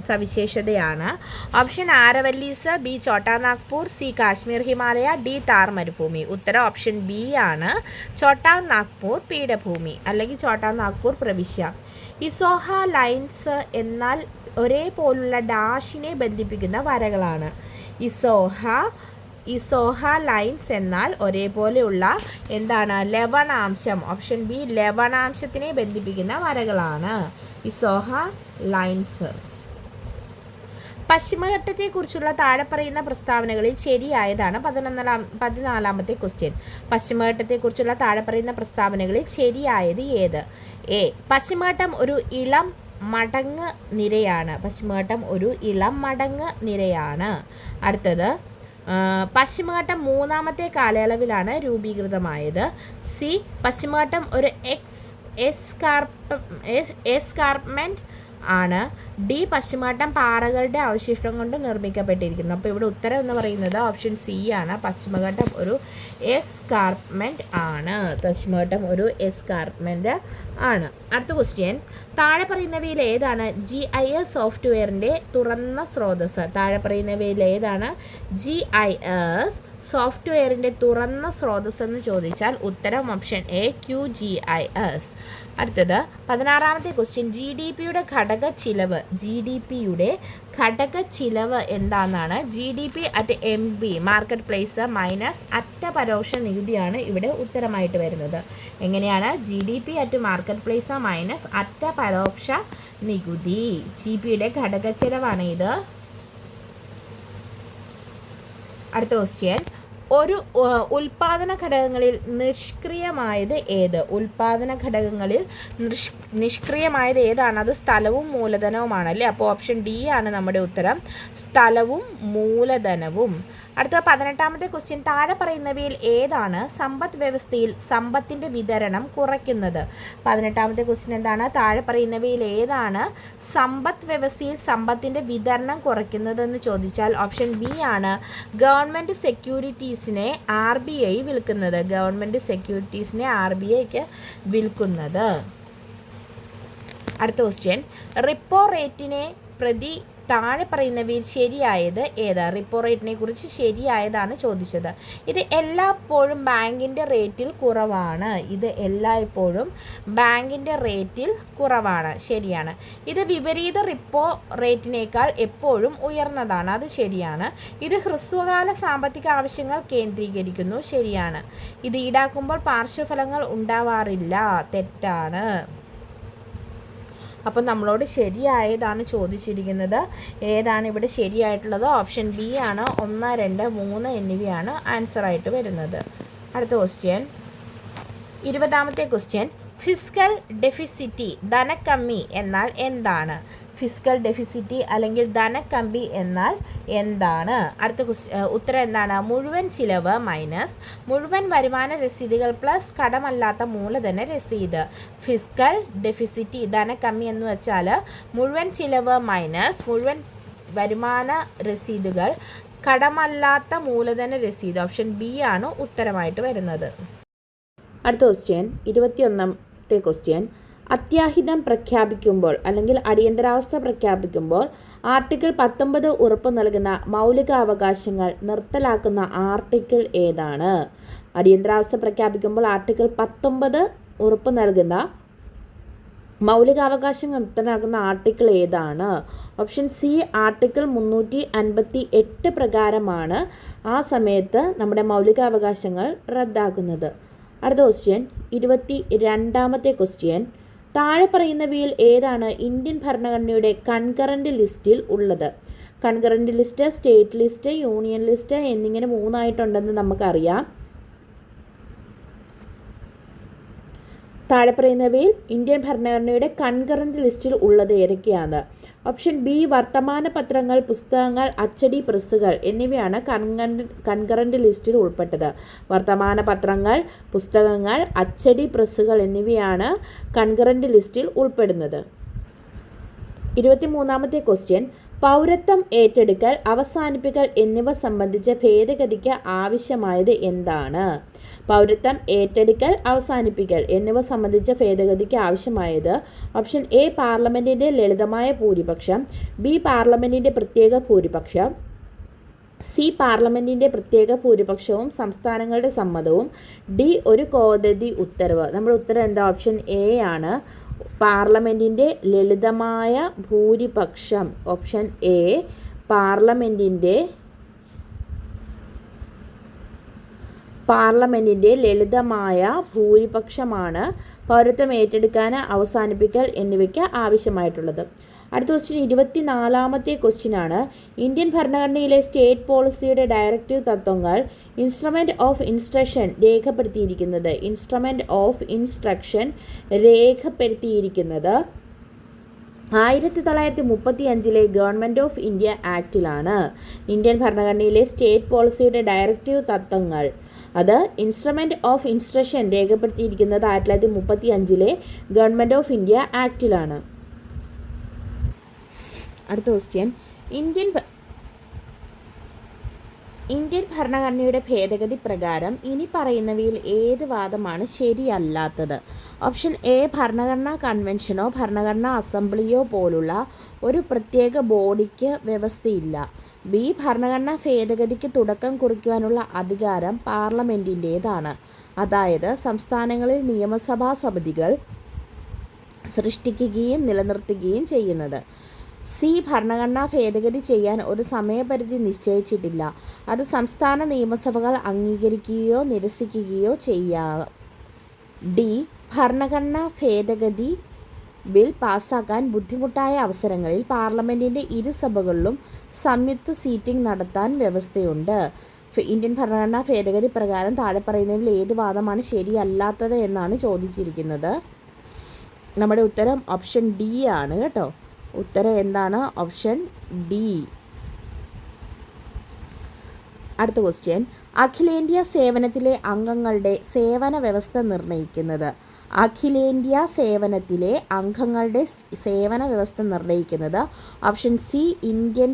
സവിശേഷതയാണ്? Option Aravallis, B Chota Nagpur, C Kashmir Himalaya, D Thar മരുഭൂമി. ഉത്തരം ഓപ്ഷൻ ബി ആണ്, ചോട്ടാ നാഗ്പൂർ പീഠഭൂമി അല്ലെങ്കിൽ ചോട്ടാ നാഗ്പൂർ പ്രവിശ്യ. ഇസോഹ ലൈൻസ് എന്നാൽ ഒരേപോലുള്ള ഡാഷിനെ ബന്ധിപ്പിക്കുന്ന വരകളാണ്. ഇസോഹ ലൈൻസ് എന്നാൽ ഒരേപോലെയുള്ള എന്താണ്? ലവണാംശം. ഓപ്ഷൻ ബി ലവണാംശത്തിനെ ബന്ധിപ്പിക്കുന്ന വരകളാണ് ഇസോഹ ലൈൻസ്. പശ്ചിമഘട്ടത്തെക്കുറിച്ചുള്ള താഴെ പറയുന്ന പ്രസ്താവനകളിൽ ശരിയായതാണ് 14ാമത്തെ ക്വസ്റ്റ്യൻ. പശ്ചിമഘട്ടത്തെക്കുറിച്ചുള്ള താഴെ പറയുന്ന പ്രസ്താവനകളിൽ ശരിയായത് ഏത്? എ, പശ്ചിമഘട്ടം ഒരു ഇളം മടങ്ങ് നിരയാണ്. പശ്ചിമഘട്ടം ഒരു ഇളം മടങ്ങ് നിരയാണ്. അടുത്തത്, പശ്ചിമഘട്ടം 3ാമത്തെ കാലയളവിലാണ് രൂപീകൃതമായത്. സി, പശ്ചിമഘട്ടം ഒരു എസ്കാർപ്മെൻറ്റ് ആണ്. ഡി, പശ്ചിമഘട്ടം പാറകളുടെ അവശിഷ്ടം കൊണ്ട് നിർമ്മിക്കപ്പെട്ടിരിക്കുന്നു. അപ്പോൾ ഇവിടെ ഉത്തരം എന്ന് പറയുന്നത് ഓപ്ഷൻ സി ആണ്, പശ്ചിമഘട്ടം ഒരു എസ്കാർപ്മെൻറ്റ് ആണ്. പശ്ചിമഘട്ടം ഒരു എസ്കാർപ്മെൻറ്റ് ആണ്. അടുത്ത ക്വസ്റ്റ്യൻ, താഴെ പറയുന്നവയിൽ ഏതാണ് GIS സോഫ്റ്റ്വെയറിൻ്റെ തുറന്ന സ്രോതസ്സ്? താഴെ പറയുന്നവയിൽ ഏതാണ് GIS സോഫ്റ്റ്വെയറിൻ്റെ തുറന്ന സ്രോതസ്സ് എന്ന് ചോദിച്ചാൽ ഉത്തരം ഓപ്ഷൻ എ, QGIS. അടുത്തത് 16ാമത്തെ ക്വസ്റ്റ്യൻ, GDPയുടെ ഘടക ചിലവ് എന്താണെന്നാണ്? GDP at MB market place minus അറ്റ പരോക്ഷ നികുതിയാണ് ഇവിടെ ഉത്തരമായിട്ട് വരുന്നത്. എങ്ങനെയാണ്? GDP at market place minus അറ്റ പരോക്ഷ നികുതി. GDPയുടെ ഘടക ചിലവാണ് ഇത്. അടുത്ത ക്വസ്റ്റ്യൻ, ഒരു ഉൽപാദന ഘടകങ്ങളിൽ നിഷ്ക്രിയമായത് ഏത്? ഉൽപാദന ഘടകങ്ങളിൽ നിഷ്ക്രിയമായത് ഏതാണ്? അത് സ്ഥലവും മൂലധനവുമാണ് അല്ലേ? അപ്പോൾ ഓപ്ഷൻ ഡി ആണ് നമ്മുടെ ഉത്തരം, സ്ഥലവും മൂലധനവും. അടുത്ത 18ാമത്തെ ക്വസ്റ്റ്യൻ, താഴെ പറയുന്നവയിൽ ഏതാണ് സമ്പദ് വ്യവസ്ഥയിൽ സമ്പത്തിൻ്റെ വിതരണം കുറയ്ക്കുന്നത്? 18ാമത്തെ ക്വസ്റ്റ്യൻ എന്താണ്? താഴെ പറയുന്നവയിൽ ഏതാണ് സമ്പദ് വ്യവസ്ഥയിൽ സമ്പത്തിൻ്റെ വിതരണം കുറയ്ക്കുന്നതെന്ന് ചോദിച്ചാൽ ഓപ്ഷൻ ബി ആണ്, ഗവൺമെൻറ് സെക്യൂരിറ്റീസിനെ RBI വിൽക്കുന്നത്. ഗവൺമെൻറ് സെക്യൂരിറ്റീസിനെ RBIക്ക് വിൽക്കുന്നത്. അടുത്ത ക്വസ്റ്റ്യൻ, റിപ്പോ റേറ്റിനെ പ്രതി താഴെ പറയുന്നവയിൽ ശരിയായത് ഏതാ? റിപ്പോ റേറ്റിനെ കുറിച്ച് ശരിയായതാണ് ചോദിച്ചത്. ഇത് എല്ലായ്പ്പോഴും ബാങ്കിൻ്റെ റേറ്റിൽ കുറവാണ്. ഇത് എല്ലായ്പ്പോഴും ബാങ്കിൻ്റെ റേറ്റിൽ കുറവാണ്. ശരിയാണ്. ഇത് വിപരീത റിപ്പോ റേറ്റിനേക്കാൾ എപ്പോഴും ഉയർന്നതാണ്. അത് ശരിയാണ്. ഇത് ഹ്രസ്വകാല സാമ്പത്തിക ആവശ്യങ്ങൾ കേന്ദ്രീകരിക്കുന്നു. ശരിയാണ്. ഇത് ഈടാക്കുമ്പോൾ പാർശ്വഫലങ്ങൾ ഉണ്ടാവാറില്ല. തെറ്റാണ്. അപ്പം നമ്മളോട് ശരിയായതാണ് ചോദിച്ചിരിക്കുന്നത്. ഏതാണ് ഇവിടെ ശരിയായിട്ടുള്ളത്? ഓപ്ഷൻ ബി ആണ്. 1, 2, 3 എന്നിവയാണ് ആൻസറായിട്ട് വരുന്നത്. അടുത്ത ക്വസ്റ്റ്യൻ, 20ാമത്തെ ക്വസ്റ്റ്യൻ, ഫിസ്ക്കൽ ഡെഫിസിറ്റി ധനക്കമ്മി എന്നാൽ എന്താണ്? ഫിസ്ക്കൽ ഡെഫിസിറ്റി അല്ലെങ്കിൽ ധനക്കമ്മി എന്നാൽ എന്താണ്? അടുത്ത ഉത്തരം എന്താണ്? മുഴുവൻ ചിലവ് മൈനസ് മുഴുവൻ വരുമാന രസീതുകൾ പ്ലസ് കടമല്ലാത്ത മൂലധന രസീത്. ഫിസ്ക്കൽ ഡെഫിസിറ്റി ധനക്കമ്മി എന്ന് വെച്ചാൽ മുഴുവൻ ചിലവ് മൈനസ് മുഴുവൻ വരുമാന രസീതുകൾ കടമല്ലാത്ത മൂലധന രസീത്. ഓപ്ഷൻ ബി ആണ് ഉത്തരമായിട്ട് വരുന്നത്. അടുത്ത ക്വസ്റ്റ്യൻ, 21ാമത്തെ ക്വസ്റ്റ്യൻ, അത്യാഹിതം പ്രഖ്യാപിക്കുമ്പോൾ അല്ലെങ്കിൽ അടിയന്തരാവസ്ഥ പ്രഖ്യാപിക്കുമ്പോൾ ആർട്ടിക്കിൾ 19 ഉറപ്പു നൽകുന്ന മൗലികാവകാശങ്ങൾ നിർത്തലാക്കുന്ന ആർട്ടിക്കിൾ ഏതാണ്? അടിയന്തരാവസ്ഥ പ്രഖ്യാപിക്കുമ്പോൾ ആർട്ടിക്കിൾ 19 ഉറപ്പു നൽകുന്ന മൗലികാവകാശം നിർത്തലാക്കുന്ന ആർട്ടിക്കിൾ ഏതാണ്? ഓപ്ഷൻ സി, ആർട്ടിക്കിൾ 358 പ്രകാരമാണ് ആ സമയത്ത് നമ്മുടെ മൗലികാവകാശങ്ങൾ റദ്ദാക്കുന്നത്. അടുത്ത ക്വസ്റ്റ്യൻ, 22ാമത്തെ ക്വസ്റ്റ്യൻ, താഴെ പറയുന്നവയിൽ ഏതാണ് ഇന്ത്യൻ ഭരണഘടനയുടെ കൺകറൻറ്റ് ലിസ്റ്റിൽ ഉള്ളത്? Concurrent list, state list, union list എന്നിങ്ങനെ 3 ആയിട്ടുണ്ടെന്ന് നമുക്കറിയാം. താഴെ പറയുന്നവയിൽ ഇന്ത്യൻ ഭരണഘടനയുടെ കൺകറൻറ്റ് ലിസ്റ്റിൽ ഉള്ളത് ഏതൊക്കെയാണ്? ഓപ്ഷൻ ബി, വർത്തമാന പത്രങ്ങൾ, പുസ്തകങ്ങൾ, അച്ചടി പ്രസ്സുകൾ എന്നിവയാണ് കൺകറൻറ്റ് ലിസ്റ്റിൽ ഉൾപ്പെട്ടത്. വർത്തമാന പത്രങ്ങൾ, പുസ്തകങ്ങൾ, അച്ചടി പ്രസ്സുകൾ എന്നിവയാണ് കൺകറൻറ്റ് ലിസ്റ്റിൽ ഉൾപ്പെടുന്നത്. 23-ാമത്തെ ക്വസ്റ്റ്യൻ, പൗരത്വം ഏറ്റെടുക്കൽ, അവസാനിപ്പിക്കൽ എന്നിവ സംബന്ധിച്ച ഭേദഗതിക്ക് ആവശ്യമായത് എന്താണ്? പൗരത്വം ഏറ്റെടുക്കൽ, അവസാനിപ്പിക്കൽ എന്നിവ സംബന്ധിച്ച ഭേദഗതിക്ക് ആവശ്യമായത് ഓപ്ഷൻ എ പാർലമെൻറ്റിൻ്റെ ലളിതമായ ഭൂരിപക്ഷം, ബി പാർലമെൻറ്റിൻ്റെ പ്രത്യേക ഭൂരിപക്ഷം, സി പാർലമെൻറ്റിൻ്റെ പ്രത്യേക ഭൂരിപക്ഷവും സംസ്ഥാനങ്ങളുടെ സമ്മതവും, ഡി ഒരു കോടതി ഉത്തരവ്. നമ്മുടെ ഉത്തരം എന്താ? ഓപ്ഷൻ എ ആണ്, പാർലമെൻറ്റിൻ്റെ ലളിതമായ ഭൂരിപക്ഷം. ഓപ്ഷൻ എ പാർലമെൻറ്റിൻ്റെ ലളിതമായ ഭൂരിപക്ഷമാണ് പൗരത്വം ഏറ്റെടുക്കാൻ, അവസാനിപ്പിക്കൽ എന്നിവയ്ക്ക് ആവശ്യമായിട്ടുള്ളത്. അടുത്ത ക്വസ്റ്റ്യൻ 24-ാമത്തെ ക്വസ്റ്റ്യനാണ്. ഇന്ത്യൻ ഭരണഘടനയിലെ സ്റ്റേറ്റ് പോളിസിയുടെ ഡയറക്റ്റീവ് തത്വങ്ങൾ ഇൻസ്ട്രുമെൻ്റ് ഓഫ് ഇൻസ്ട്രക്ഷൻ രേഖപ്പെടുത്തിയിരിക്കുന്നത് 1935 ഗവൺമെൻറ് ഓഫ് ഇന്ത്യ ആക്ടിലാണ്. ഇന്ത്യൻ ഭരണഘടനയിലെ സ്റ്റേറ്റ് പോളിസിയുടെ ഡയറക്റ്റീവ് തത്വങ്ങൾ അത് ഇൻസ്ട്രുമെൻ്റ് ഓഫ് ഇൻസ്ട്രക്ഷൻ രേഖപ്പെടുത്തിയിരിക്കുന്നത് 1935 ഗവൺമെൻറ് ഓഫ് ഇന്ത്യ ആക്ടിലാണ്. അടുത്ത ക്വസ്റ്റ്യൻ, ഇന്ത്യൻ ഭരണഘടനയുടെ ഭേദഗതി പ്രകാരം ഇനി പറയുന്നവയിൽ ഏത് വാദമാണ് ശരിയല്ലാത്തത്? ഓപ്ഷൻ എ ഭരണഘടനാ കൺവെൻഷനോ ഭരണഘടനാ അസംബ്ലിയോ പോലുള്ള ഒരു പ്രത്യേക ബോഡിക്ക് വ്യവസ്ഥയില്ല, ബി ഭരണഘടനാ ഭേദഗതിക്ക് തുടക്കം കുറിക്കുവാനുള്ള അധികാരം പാർലമെൻറ്റിൻ്റേതാണ്, അതായത് സംസ്ഥാനങ്ങളിൽ നിയമസഭാ സമിതികൾ സൃഷ്ടിക്കുകയും നിലനിർത്തുകയും ചെയ്യുന്നത്, സി ഭരണഘടനാ ഭേദഗതി ചെയ്യാൻ ഒരു സമയപരിധി നിശ്ചയിച്ചിട്ടില്ല, അത് സംസ്ഥാന നിയമസഭകൾ അംഗീകരിക്കുകയോ നിരസിക്കുകയോ ചെയ്യാം, ഡി ഭരണഘടനാ ഭേദഗതി ബിൽ പാസ്സാക്കാൻ ബുദ്ധിമുട്ടായ അവസരങ്ങളിൽ പാർലമെൻറ്റിൻ്റെ ഇരുസഭകളിലും സംയുക്ത സീറ്റിംഗ് നടത്താൻ വ്യവസ്ഥയുണ്ട്. ഇന്ത്യൻ ഭരണഘടനാ ഭേദഗതി പ്രകാരം താഴെ പറയുന്നതിൽ ഏത് വാദമാണ് ശരിയല്ലാത്തത് എന്നാണ് ചോദിച്ചിരിക്കുന്നത്. നമ്മുടെ ഉത്തരം ഓപ്ഷൻ ഡി ആണ് കേട്ടോ. ഉത്തരം എന്താണ്? Option D. അടുത്ത ക്വസ്റ്റ്യൻ, അഖിലേന്ത്യാ സേവനത്തിലെ അംഗങ്ങളുടെ സേവന വ്യവസ്ഥ നിർണ്ണയിക്കുന്നത്. അഖിലേന്ത്യാ സേവനത്തിലെ അംഗങ്ങളുടെ സേവന വ്യവസ്ഥ നിർണ്ണയിക്കുന്നത് ഓപ്ഷൻ സി ഇന്ത്യൻ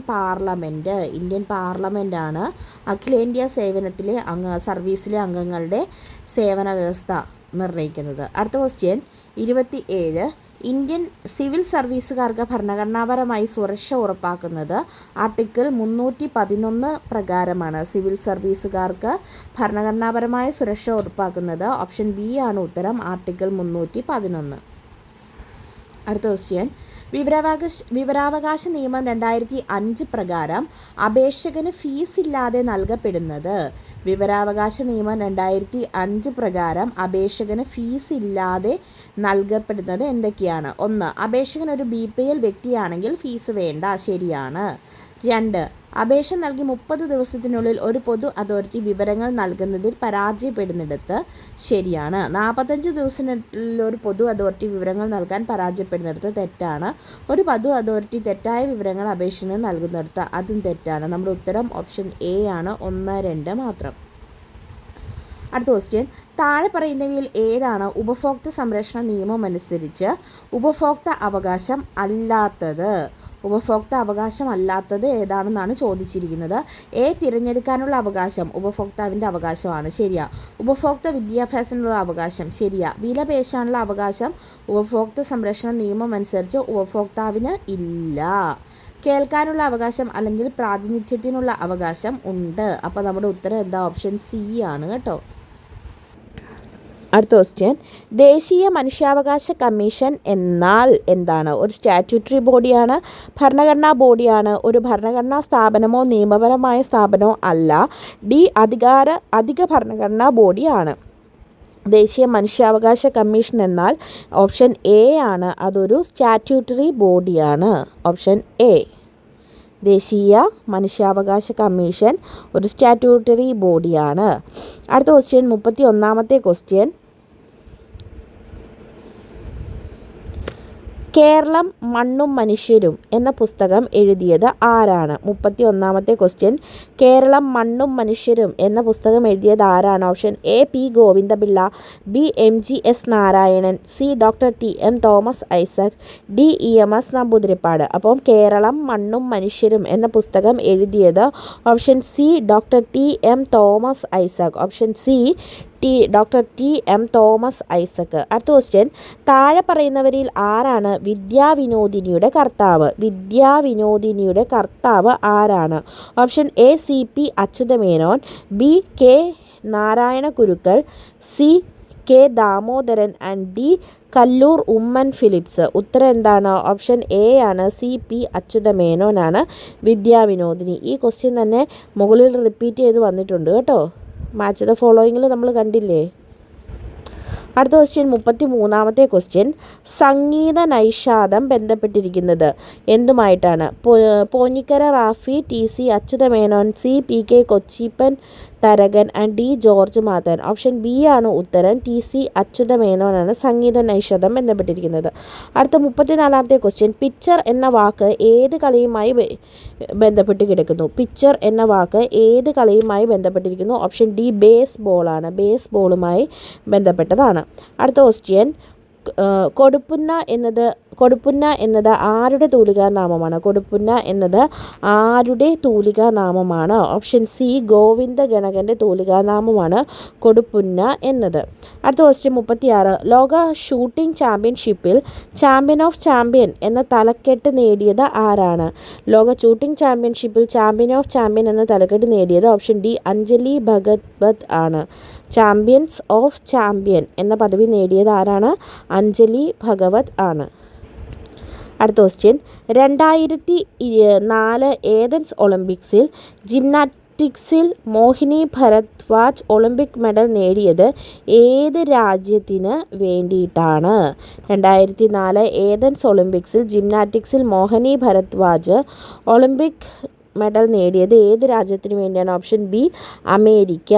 പാർലമെൻറ്റാണ് അഖിലേന്ത്യാ സേവനത്തിലെ സർവീസിലെ അംഗങ്ങളുടെ സേവന വ്യവസ്ഥ നിർണ്ണയിക്കുന്നത്. അടുത്ത ക്വസ്റ്റ്യൻ 27, ഇന്ത്യൻ സിവിൽ സർവീസുകാർക്ക് ഭരണഘടനാപരമായി സുരക്ഷ ഉറപ്പാക്കുന്നത് ആർട്ടിക്കിൾ 311 പ്രകാരമാണ്. സിവിൽ സർവീസുകാർക്ക് ഭരണഘടനാപരമായ സുരക്ഷ ഉറപ്പാക്കുന്നത് ഓപ്ഷൻ ബി ആണ് ഉത്തരം, ആർട്ടിക്കിൾ 311. അടുത്ത ക്വസ്റ്റ്യൻ, വിവരാവകാശ നിയമം 2005 പ്രകാരം അപേക്ഷകന് ഫീസ് ഇല്ലാതെ നൽകപ്പെടുന്നത്. വിവരാവകാശ നിയമം 2005 പ്രകാരം അപേക്ഷകന് ഫീസ് ഇല്ലാതെ നൽകപ്പെടുന്നത് എന്തൊക്കെയാണ്? 1, അപേക്ഷകൻ ഒരു BPL വ്യക്തിയാണെങ്കിൽ ഫീസ് വേണ്ട, ശരിയാണ്. 2, അപേക്ഷ നൽകി 30 ദിവസത്തിനുള്ളിൽ ഒരു പൊതു അതോറിറ്റി വിവരങ്ങൾ നൽകുന്നതിൽ പരാജയപ്പെടുന്നിടത്ത് ശരിയാണ്. 45 ദിവസത്തിനുള്ളിൽ ഒരു പൊതു അതോറിറ്റി വിവരങ്ങൾ നൽകാൻ പരാജയപ്പെടുന്നിടത്ത് തെറ്റാണ്. ഒരു പൊതു അതോറിറ്റി തെറ്റായ വിവരങ്ങൾ അപേക്ഷകന് നൽകുന്നിടത്ത് അതും തെറ്റാണ്. നമ്മുടെ ഉത്തരം ഓപ്ഷൻ എ ആണ്, 1, 2 മാത്രം. അടുത്ത ക്വസ്റ്റ്യൻ, താഴെ പറയുന്നവയിൽ ഏതാണ് ഉപഭോക്തൃ സംരക്ഷണ നിയമം അനുസരിച്ച് ഉപഭോക്തൃ അവകാശം അല്ലാത്തത്? ഉപഭോക്തൃ അവകാശം അല്ലാത്തത് ഏതാണെന്നാണ് ചോദിച്ചിരിക്കുന്നത്. എ തിരഞ്ഞെടുക്കാനുള്ള അവകാശം ഉപഭോക്താവിൻ്റെ അവകാശമാണ്, ശരിയാ. ഉപഭോക്തൃ വിദ്യാഭ്യാസത്തിനുള്ള അവകാശം, ശരിയാ. വില പേശാനുള്ള അവകാശം ഉപഭോക്തൃ സംരക്ഷണ നിയമം അനുസരിച്ച് ഉപഭോക്താവിന് ഇല്ല. കേൾക്കാനുള്ള അവകാശം അല്ലെങ്കിൽ പ്രാതിനിധ്യത്തിനുള്ള അവകാശം ഉണ്ട്. അപ്പോൾ നമ്മുടെ ഉത്തരം എന്താ? ഓപ്ഷൻ സി ആണ് കേട്ടോ. അടുത്ത ക്വസ്റ്റ്യൻ, ദേശീയ മനുഷ്യാവകാശ കമ്മീഷൻ എന്നാൽ എന്താണ്? ഒരു സ്റ്റാറ്റ്യൂട്ടറി ബോഡിയാണ്, ഭരണഘടനാ ബോഡിയാണ്, ഒരു ഭരണഘടനാ സ്ഥാപനമോ നിയമപരമായ സ്ഥാപനമോ അല്ല, ഡി അധിക ഭരണഘടനാ ബോഡിയാണ്. ദേശീയ മനുഷ്യാവകാശ കമ്മീഷൻ എന്നാൽ ഓപ്ഷൻ എ ആണ്, അതൊരു സ്റ്റാറ്റ്യൂട്ടറി ബോഡിയാണ്. ഓപ്ഷൻ എ, ദേശീയ മനുഷ്യാവകാശ കമ്മീഷൻ ഒരു സ്റ്റാറ്റ്യൂട്ടറി ബോഡിയാണ്. അടുത്ത ക്വസ്റ്റ്യൻ 31-ാമത്തെ ക്വസ്റ്റ്യൻ, കേരളം മണ്ണും മനുഷ്യരും എന്ന പുസ്തകം എഴുതിയത് ആരാണ്? 31ാമത്തെ ക്വസ്റ്റ്യൻ. കേരളം മണ്ണും മനുഷ്യരും എന്ന പുസ്തകം എഴുതിയത് ആരാണ്? Option A P Govinda Pillai, B MGS Narayanan, C doctor TM Thomas Isaac, D EMS Namboodiripad. അപ്പം കേരളം മണ്ണും മനുഷ്യരും എന്ന പുസ്തകം എഴുതിയത് option C doctor TM Thomas Isaac. Option C doctor TM Thomas Isaac. അടുത്ത ക്വസ്റ്റ്യൻ. താഴെ പറയുന്നവരിൽ ആരാണ് വിദ്യാവിനോദിനിയുടെ കർത്താവ്? വിദ്യാവിനോദിനിയുടെ കർത്താവ് ആരാണ്? Option A CP Achyutha Menon, B K Narayana Gurukkal, C K Damodaran and D Kallur Oommen Philips. ഉത്തരം എന്താണ്? ഓപ്ഷൻ എ ആണ്, CP അച്യുതമേനോനാണ് വിദ്യാവിനോദിനി. ഈ ക്വസ്റ്റ്യൻ തന്നെ മുകളിൽ റിപ്പീറ്റ് ചെയ്ത് വന്നിട്ടുണ്ട് കേട്ടോ. മാച്ച് ദ ഫോളോയിങ്ങിൽ നമ്മൾ കണ്ടില്ലേ. അടുത്ത ക്വസ്റ്റ്യൻ 33ാമത്തെ ക്വസ്റ്റ്യൻ. സംഗീത നൈഷാദം ബന്ധപ്പെട്ടിരിക്കുന്നത് എന്തുമായിട്ടാണ്? Ponjikkara Rafi, TC Achuthamenon, C PK Kochippan Tharakan and D George Mathan. Option B ആണ് ഉത്തരം. TC അച്യുതമേനോനാണ് സംഗീത നൈഷാദം ബന്ധപ്പെട്ടിരിക്കുന്നത്. അടുത്ത 34ാമത്തെ ക്വസ്റ്റ്യൻ. പിച്ചർ എന്ന വാക്ക് ഏത് കളിയുമായി ബന്ധപ്പെട്ട് കിടക്കുന്നു? പിച്ചർ എന്ന വാക്ക് ഏത് കളിയുമായി ബന്ധപ്പെട്ടിരിക്കുന്നു? ഓപ്ഷൻ ഡി ബേസ് ബോളാണ്. ബേസ് ബോളുമായി ബന്ധപ്പെട്ടതാണ്. അടുത്ത ക്വസ്റ്റ്യൻ. കൊടുപ്പുന്ന എന്നത് ആരുടെ തൂലികാനാമമാണ്? കൊടുപ്പുന്ന എന്നത് ആരുടെ തൂലികാനാമമാണ്? ഓപ്ഷൻ സി ഗോവിന്ദ ഗണകൻ്റെ തൂലികാനാമമാണ് കൊടുപ്പുന്ന എന്നത്. അടുത്ത ക്വസ്റ്റ്യൻ 36. ലോക ഷൂട്ടിംഗ് ചാമ്പ്യൻഷിപ്പിൽ ചാമ്പ്യൻ ഓഫ് ചാമ്പ്യൻ എന്ന തലക്കെട്ട് നേടിയത് ആരാണ്? ലോക ഷൂട്ടിംഗ് ചാമ്പ്യൻഷിപ്പിൽ ചാമ്പ്യൻ ഓഫ് ചാമ്പ്യൻ എന്ന തലക്കെട്ട് നേടിയത് ഓപ്ഷൻ ഡി അഞ്ജലി ഭഗവത് ആണ്. ചാമ്പ്യൻസ് ഓഫ് ചാമ്പ്യൻ എന്ന പദവി നേടിയത് ആരാണ്? അഞ്ജലി ഭഗവത് ആണ്. അടുത്ത ക്വസ്റ്റ്യൻ. 2004 ഏതൻസ് ഒളിമ്പിക്സിൽ ജിംനാസ്റ്റിക്സിൽ മോഹിനി ഭരദ്വാജ് ഒളിമ്പിക് മെഡൽ നേടിയത് ഏത് രാജ്യത്തിന് വേണ്ടിയിട്ടാണ്? 2004 ഏതൻസ് ഒളിമ്പിക്സിൽ ജിംനാസ്റ്റിക്സിൽ മോഹിനി ഭരദ്വാജ് ഒളിമ്പിക് മെഡൽ നേടിയത് ഏത് രാജ്യത്തിന് വേണ്ടിയാണ്? Option B America.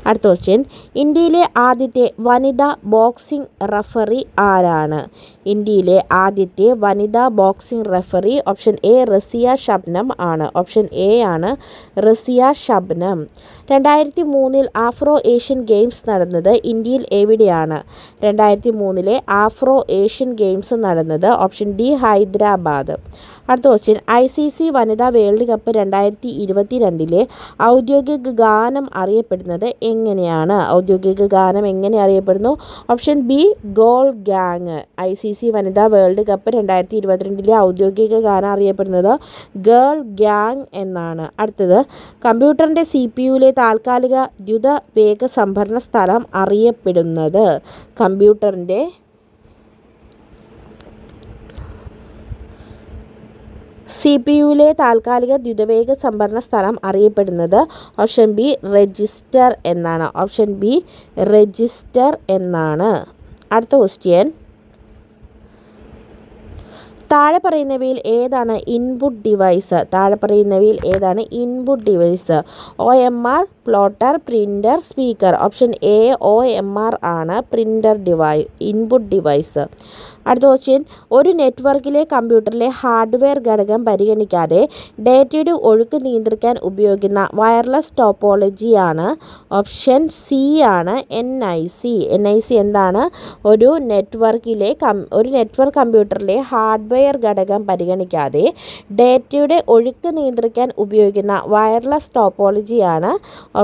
അടുത്ത ക്വസ്റ്റ്യൻ. ഇന്ത്യയിലെ ആദ്യത്തെ വനിതാ ബോക്സിംഗ് റഫറി ആരാണ്? ഇന്ത്യയിലെ ആദ്യത്തെ വനിതാ boxing referee option A Razia Shabnam ആണ്. ഓപ്ഷൻ എ ആണ് Razia Shabnam. 2003 Afro Asian Games നടന്നത് ഇന്ത്യയിൽ എവിടെയാണ്? 2003 ആഫ്രോ ഏഷ്യൻ ഗെയിംസ് നടന്നത് ഓപ്ഷൻ ഡി ഹൈദരാബാദ്. അടുത്ത ക്വസ്റ്റ്യൻ. ICC വനിതാ വേൾഡ് കപ്പ് 2022 ഔദ്യോഗിക ഗാനം അറിയപ്പെടുന്നത് എങ്ങനെയാണ്? ഔദ്യോഗിക ഗാനം എങ്ങനെ അറിയപ്പെടുന്നു? Option B goal gang. ICC വനിതാ വേൾഡ് കപ്പ് 2022 ഔദ്യോഗിക ഗാനം അറിയപ്പെടുന്നത് ഗേൾ ഗാങ് എന്നാണ്. അടുത്തത്. കമ്പ്യൂട്ടറിൻ്റെ CPUവിലെ താൽക്കാലിക ദ്രുത വേഗ സംഭരണ സ്ഥലം അറിയപ്പെടുന്നത്? കമ്പ്യൂട്ടറിൻ്റെ CPUവിലെ താൽക്കാലിക ദ്രുതവേഗ സംഭരണ സ്ഥലം അറിയപ്പെടുന്നത് ഓപ്ഷൻ ബി രജിസ്റ്റർ എന്നാണ്. ഓപ്ഷൻ ബി രജിസ്റ്റർ എന്നാണ്. അടുത്ത ക്വസ്റ്റ്യൻ. താഴെ പറയുന്നവയിൽ ഏതാണ് input device? OMR, plotter, printer, speaker. Option A OMR ആണ് ഇൻപുട്ട് ഡിവൈസ്. അടുത്ത ക്വസ്റ്റ്യൻ. ഒരു നെറ്റ്വർക്കിലെ കമ്പ്യൂട്ടറിലെ ഹാർഡ്വെയർ ഘടകം പരിഗണിക്കാതെ ഡേറ്റയുടെ ഒഴുക്ക് നിയന്ത്രിക്കാൻ ഉപയോഗിക്കുന്ന വയർലെസ് ടോപ്പോളജിയാണ് ഓപ്ഷൻ സി ആണ് NIC. എന്താണ്? ഒരു നെറ്റ്വർക്ക് കമ്പ്യൂട്ടറിലെ ഹാർഡ്വെയർ ഘടകം പരിഗണിക്കാതെ ഡേറ്റയുടെ ഒഴുക്ക് നിയന്ത്രിക്കാൻ ഉപയോഗിക്കുന്ന വയർലെസ് ടോപ്പോളജിയാണ്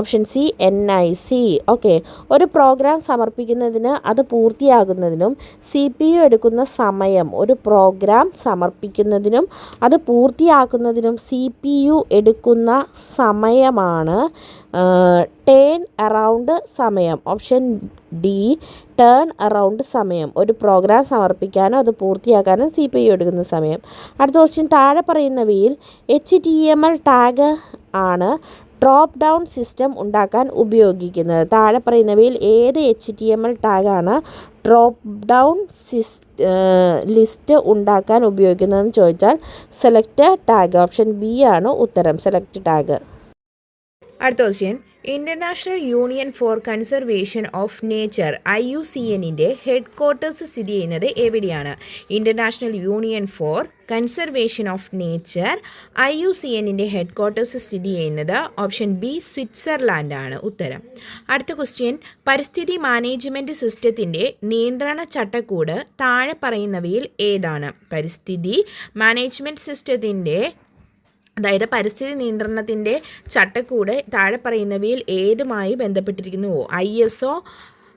ഓപ്ഷൻ സി NIC. ഓക്കെ. ഒരു പ്രോഗ്രാം സമർപ്പിക്കുന്നതിന് അത് പൂർത്തിയാകുന്നതിനും CPU എടുക്കുന്ന സമയം, ഒരു പ്രോഗ്രാം സമർപ്പിക്കുന്നതിനും അത് പൂർത്തിയാക്കുന്നതിനും CPU എടുക്കുന്ന സമയമാണ് ടേൺ അറൗണ്ട് സമയം. ഓപ്ഷൻ ഡി ടേൺ അറൗണ്ട് സമയം. ഒരു പ്രോഗ്രാം സമർപ്പിക്കാനോ അത് പൂർത്തിയാക്കാനോ CPU എടുക്കുന്ന സമയം. അടുത്ത ക്വസ്റ്റ്യൻ. താഴെ പറയുന്നവയിൽ HTML ടാഗ് ആണ് ഡ്രോപ്പ് ഡൗൺ സിസ്റ്റം ഉണ്ടാക്കാൻ ഉപയോഗിക്കുന്നത്? താഴെ പറയുന്നവയിൽ ഏത് HTML ടാഗാണ് ഡ്രോപ്പ് ഡൗൺ ലിസ്റ്റ് ഉണ്ടാക്കാൻ ഉപയോഗിക്കുന്നതെന്ന് ചോദിച്ചാൽ സെലക്ട് ടാഗ്. ഓപ്ഷൻ ബി ആണ് ഉത്തരം, സെലക്ട് ടാഗ്. അടുത്ത question. International union for conservation of nature IUCNൻ്റെ ഹെഡ് ക്വാർട്ടേഴ്സ് സ്ഥിതി ചെയ്യുന്നത് എവിടെയാണ്? International union for conservation of nature IUCNൻ്റെ ഹെഡ് ക്വാർട്ടേഴ്സ് സ്ഥിതി ചെയ്യുന്നത് ഓപ്ഷൻ ബി സ്വിറ്റ്സർലാൻഡ് ആണ് ഉത്തരം. അടുത്ത ക്വസ്റ്റ്യൻ, പരിസ്ഥിതി മാനേജ്മെൻറ്റ് സിസ്റ്റത്തിൻ്റെ നിയന്ത്രണ ചട്ടക്കൂട് താഴെ പറയുന്നവയിൽ ഏതാണ്? പരിസ്ഥിതി മാനേജ്മെൻറ്റ് സിസ്റ്റത്തിൻ്റെ പരിസ്ഥിതി നിയന്ത്രണത്തിൻ്റെ ചട്ടക്കൂട് താഴെ പറയുന്നവയിൽ ഏതുമായി ബന്ധപ്പെട്ടിരിക്കുന്നു? ISO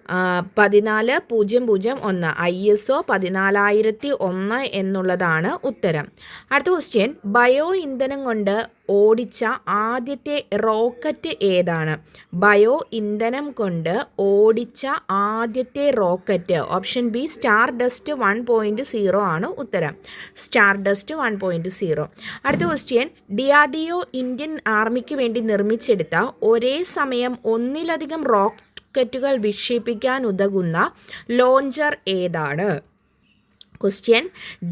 14001 ISO 14001 എന്നുള്ളതാണ് ഉത്തരം. അടുത്ത ക്വസ്റ്റ്യൻ, ബയോ ഇന്ധനം കൊണ്ട് ഓടിച്ച ആദ്യത്തെ റോക്കറ്റ് ഏതാണ്? ബയോ ഇന്ധനം കൊണ്ട് ഓടിച്ച ആദ്യത്തെ rocket option B star dust 1.0 ആണ് ഉത്തരം. Star dust 1.0. അടുത്ത ക്വസ്റ്റ്യൻ, DRDO ഇന്ത്യൻ ആർമിക്ക് വേണ്ടി നിർമ്മിച്ചെടുത്ത ഒരേ സമയം ഒന്നിലധികം റോക്കറ്റുകൾ വിക്ഷേപിക്കാൻ ഉതകുന്ന ലോഞ്ചർ ഏതാണ്? ക്വസ്റ്റ്യൻ,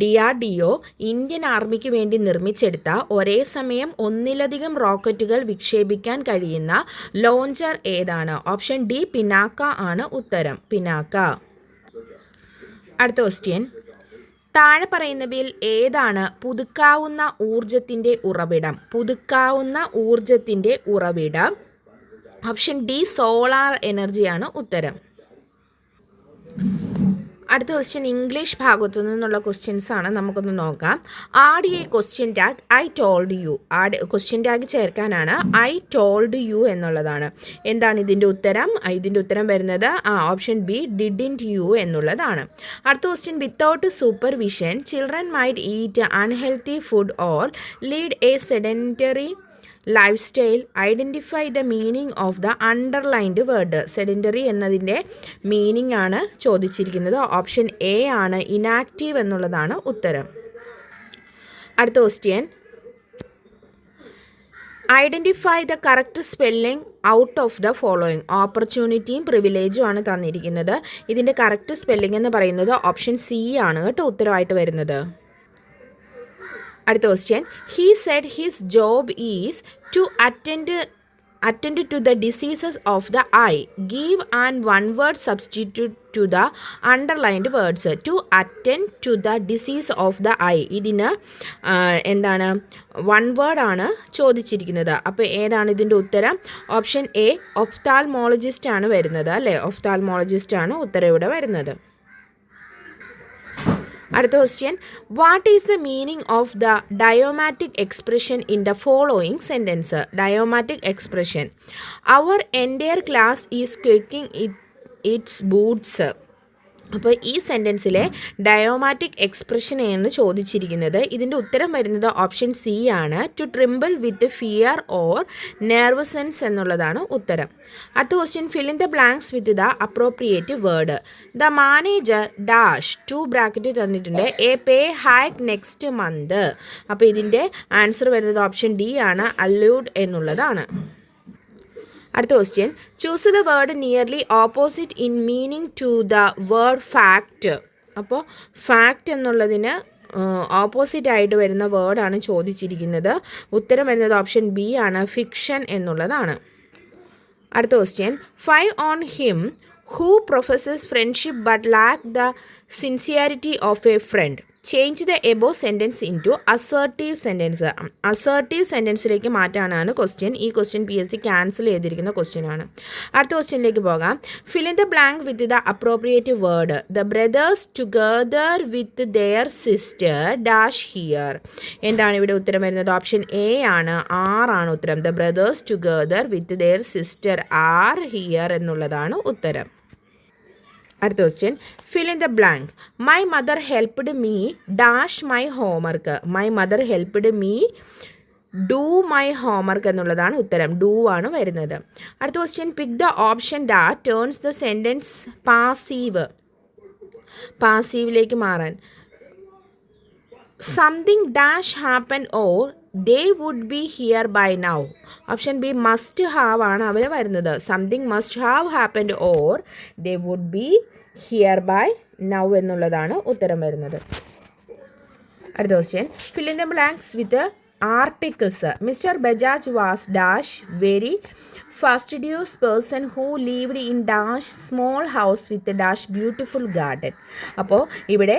DRDO ഇന്ത്യൻ ആർമിക്ക് വേണ്ടി നിർമ്മിച്ചെടുത്ത ഒരേ സമയം ഒന്നിലധികം റോക്കറ്റുകൾ വിക്ഷേപിക്കാൻ കഴിയുന്ന ലോഞ്ചർ ഏതാണ്? ഓപ്ഷൻ ഡി പിനാക്ക ആണ് ഉത്തരം. പിനാക്ക. അടുത്ത ക്വസ്റ്റ്യൻ, താഴെ പറയുന്നവയിൽ ഏതാണ് പുതുക്കാവുന്ന ഊർജത്തിൻ്റെ ഉറവിടം? പുതുക്കാവുന്ന ഊർജത്തിൻ്റെ ഉറവിടം ഓപ്ഷൻ ഡി സോളാർ എനർജിയാണ് ഉത്തരം. അടുത്ത ക്വസ്റ്റ്യൻ ഇംഗ്ലീഷ് ഭാഗത്തു നിന്നുള്ള ക്വസ്റ്റ്യൻസ് ആണ്, നമുക്കൊന്ന് നോക്കാം. Add a question tag I told you. Question tag ചേർക്കാനാണ് ഐ ടോൾഡ് യു എന്നുള്ളതാണ്. എന്താണ് ഇതിൻ്റെ ഉത്തരം? ഇതിൻ്റെ ഉത്തരം വരുന്നത് ഓപ്ഷൻ ബി ഡിഡിൻറ്റ് യു എന്നുള്ളതാണ്. അടുത്ത question, without supervision children might eat unhealthy food or lead a sedentary lifestyle. Identify the meaning of the underlined word. Sedentary എന്നതിൻ്റെ മീനിങ് ആണ് ചോദിച്ചിരിക്കുന്നത്. ഓപ്ഷൻ എ ആണ് ഇനാക്റ്റീവ് എന്നുള്ളതാണ് ഉത്തരം. അടുത്ത question, identify the correct spelling out of the following. ഓപ്പർച്യൂണിറ്റിയും പ്രിവിലേജും ആണ് തന്നിരിക്കുന്നത്. ഇതിൻ്റെ കറക്റ്റ് സ്പെല്ലിംഗ് എന്ന് പറയുന്നത് ഓപ്ഷൻ സി ആണ് കേട്ടോ ഉത്തരവായിട്ട് വരുന്നത്. അടുത്ത question, he said his job is to attend to the diseases of the eye. Give an one word substitute to the underlined words. To attend to the disease of the eye. ഇതിന് എന്താണ് one word ആണ് ചോദിച്ചിരിക്കുന്നത്. അപ്പോൾ ഏതാണ് ഇതിൻ്റെ ഉത്തരം? Option A ophthalmologist ആണ് വരുന്നത് അല്ലേ. ഒഫ്താൽമോളജിസ്റ്റ് ആണ് ഉത്തരം ഇവിടെ വരുന്നത്. അടുത്ത question, what is the meaning of the idiomatic expression in the following sentence? Idiomatic expression, our entire class is quaking its boots. അപ്പോൾ ഈ സെൻറ്റൻസിലെ ഡയോമാറ്റിക് എക്സ്പ്രഷൻ എന്ന് ചോദിച്ചിരിക്കുന്നത്. ഇതിൻ്റെ ഉത്തരം വരുന്നത് ഓപ്ഷൻ സി ആണ്. To tremble with fear or nervousness എന്നുള്ളതാണ് ഉത്തരം. അടുത്ത question, fill in the blanks with the appropriate word. The manager dash 2 bracket തന്നിട്ടുണ്ട്. A pay hike next month. അപ്പോൾ ഇതിൻ്റെ ആൻസർ വരുന്നത് ഓപ്ഷൻ ഡി ആണ്, അല്യൂഡ് എന്നുള്ളതാണ്. അടുത്ത question, choose the word nearly opposite in meaning to the word fact. അപ്പോൾ fact എന്നുള്ളതിന് opposite ആയിട്ട് വരുന്ന വേർഡാണ് ചോദിച്ചിരിക്കുന്നത്. ഉത്തരം വരുന്നത് ഓപ്ഷൻ ബി ആണ്, ഫിക്ഷൻ എന്നുള്ളതാണ്. അടുത്ത question, five on him who professes friendship but lack the sincerity of a friend. Change the above sentence into assertive sentence. Assertive സെൻറ്റൻസിലേക്ക് മാറ്റാനാണ് ക്വസ്റ്റ്യൻ. ഈ ക്വസ്റ്റ്യൻ PSC ക്യാൻസൽ ചെയ്തിരിക്കുന്ന ക്വസ്റ്റ്യൻ ആണ്. അടുത്ത ക്വസ്റ്റ്യനിലേക്ക് പോകാം. Fill in the blank with the appropriate word. The brothers together with their sister dash here. എന്താണ് ഇവിടെ ഉത്തരം വരുന്നത്? ഓപ്ഷൻ എ ആണ്, ആണ് ഉത്തരം. The brothers together with their sister are here എന്നുള്ളതാണ് ഉത്തരം. അടുത്ത question, fill in the blank. My mother helped me dash my homework. My mother helped me do my homework എന്നുള്ളതാണ് ഉത്തരം. ഡു ആണ് വരുന്നത്. അടുത്ത question, pick the option that turns the sentence passive. പാസീവിലേക്ക് മാറാൻ something dash happen or they would be here by now. ഓപ്ഷൻ B must have ആണ് അവർ വരുന്നത്. Something must have happened or they would be here by now എന്നുള്ളതാണ് ഉത്തരം വരുന്നത്. അടുത്ത question, fill in the blanks with the articles. Mister Bajaj was dash very fastidious person who lived in dash small house with a dash beautiful garden. അപ്പോൾ ഇവിടെ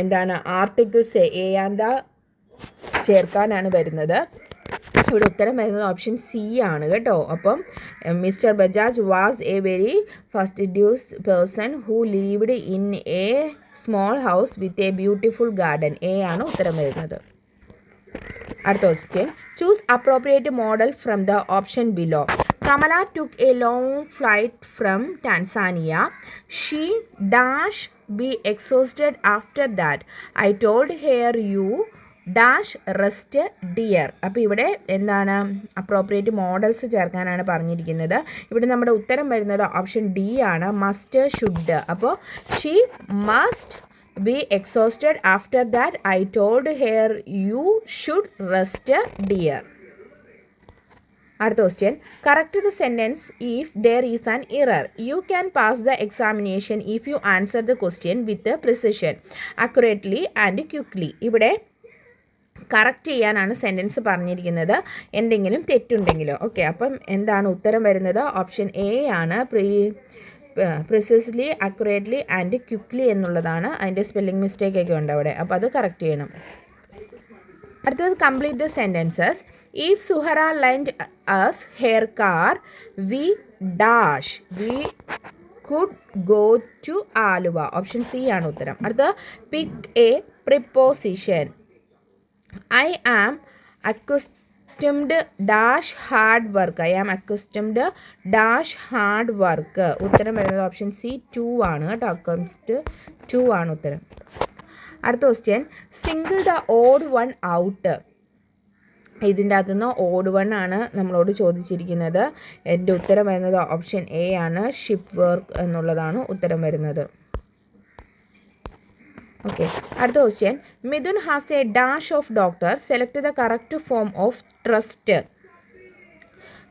എന്താണ് articles a and the ചേർക്കാനാണ് വരുന്നത്. ഇവിടെ ഉത്തരം വരുന്നത് ഓപ്ഷൻ സി ആണ് കേട്ടോ. അപ്പം Mr Bajaj was a very fastidious person who lived in a small house with a beautiful garden. A ആണ് ഉത്തരം വരുന്നത്. അടുത്ത question, choose appropriate modal from the option below. Kamala took a long flight from Tanzania. She dash be exhausted after that. I told her you dash rest dear. അപ്പോൾ ഇവിടെ എന്താണ് appropriate models ചേർക്കാനാണ് പറഞ്ഞിരിക്കുന്നത്. ഇവിടെ നമ്മുടെ ഉത്തരം വരുന്നത് ഓപ്ഷൻ ഡി ആണ്, must should. അപ്പോൾ she must be exhausted after that. I told her you should rest dear. അടുത്ത question, correct the sentence if there is an error. You can pass the examination if you answer the question with precision, accurately and quickly. ഇവിടെ correct ചെയ്യാനാണ് sentence പറഞ്ഞിരിക്കുന്നത്, എന്തെങ്കിലും തെറ്റുണ്ടെങ്കിലോ. Okay, അപ്പം എന്താണ് ഉത്തരം വരുന്നത്? Option A ആണ്, പ്രിസിസ്ലി, അക്യുറേറ്റ്ലി ആൻഡ് ക്വിക്ക്ലി എന്നുള്ളതാണ്. അതിൻ്റെ സ്പെല്ലിംഗ് മിസ്റ്റേക്ക് ഒക്കെ ഉണ്ട് അവിടെ, അപ്പോൾ അത് കറക്റ്റ് ചെയ്യണം. അടുത്തത്, complete the sentences. If Suhara lend us her car, we dash we could go to Aluva. Option C ആണ് ഉത്തരം. അടുത്തത്, pick a preposition. I am accustomed dash hard work. I am accustomed dash hard work. ഉത്തരം വരുന്നത് option C 2 ആണ് കേട്ടോ. അക്കംസ്റ്റ് 2 ആണ് ഉത്തരം. അടുത്ത question, single the odd one out. ഇതിൻ്റെ അകത്തുനിന്ന് ഓഡ് വൺ ആണ് നമ്മളോട് ചോദിച്ചിരിക്കുന്നത്. എൻ്റെ ഉത്തരം വരുന്നത് ഓപ്ഷൻ എ ആണ്, ഷിപ്പ് വർക്ക് എന്നുള്ളതാണ് ഉത്തരം വരുന്നത്. ഓക്കെ, അടുത്ത question, Mithun has a dash of doctor. Select the correct form of trust.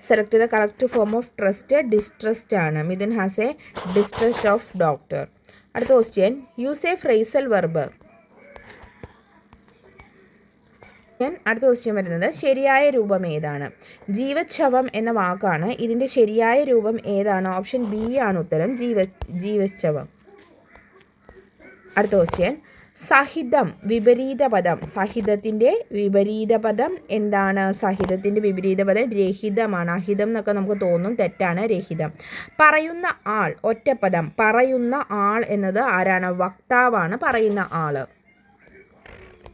Select the correct form of trust distrust ആണ്. Mithun has a distrust of doctor. അടുത്ത question, use a phrasal verb. അടുത്ത question വരുന്നത്, ശരിയായ രൂപം ഏതാണ്? ജീവച്ഛവം എന്ന വാക്കാണ്. ഇതിൻ്റെ ശരിയായ രൂപം ഏതാണ്? ഓപ്ഷൻ ബി ആണ് ഉത്തരം, ജീവച്ഛവം. അടുത്ത ക്വസ്റ്റ്യൻ, സഹിതം വിപരീത പദം. സഹിതത്തിൻ്റെ വിപരീത പദം എന്താണ്? സഹിതത്തിൻ്റെ വിപരീത പദം രഹിതമാണ്. അഹിതം എന്നൊക്കെ നമുക്ക് തോന്നും, തെറ്റാണ്, രഹിതം. പറയുന്ന ആൾ, ഒറ്റപ്പദം. പറയുന്ന ആൾ എന്നത് ആരാണ്? വക്താവാണ് പറയുന്ന ആൾ.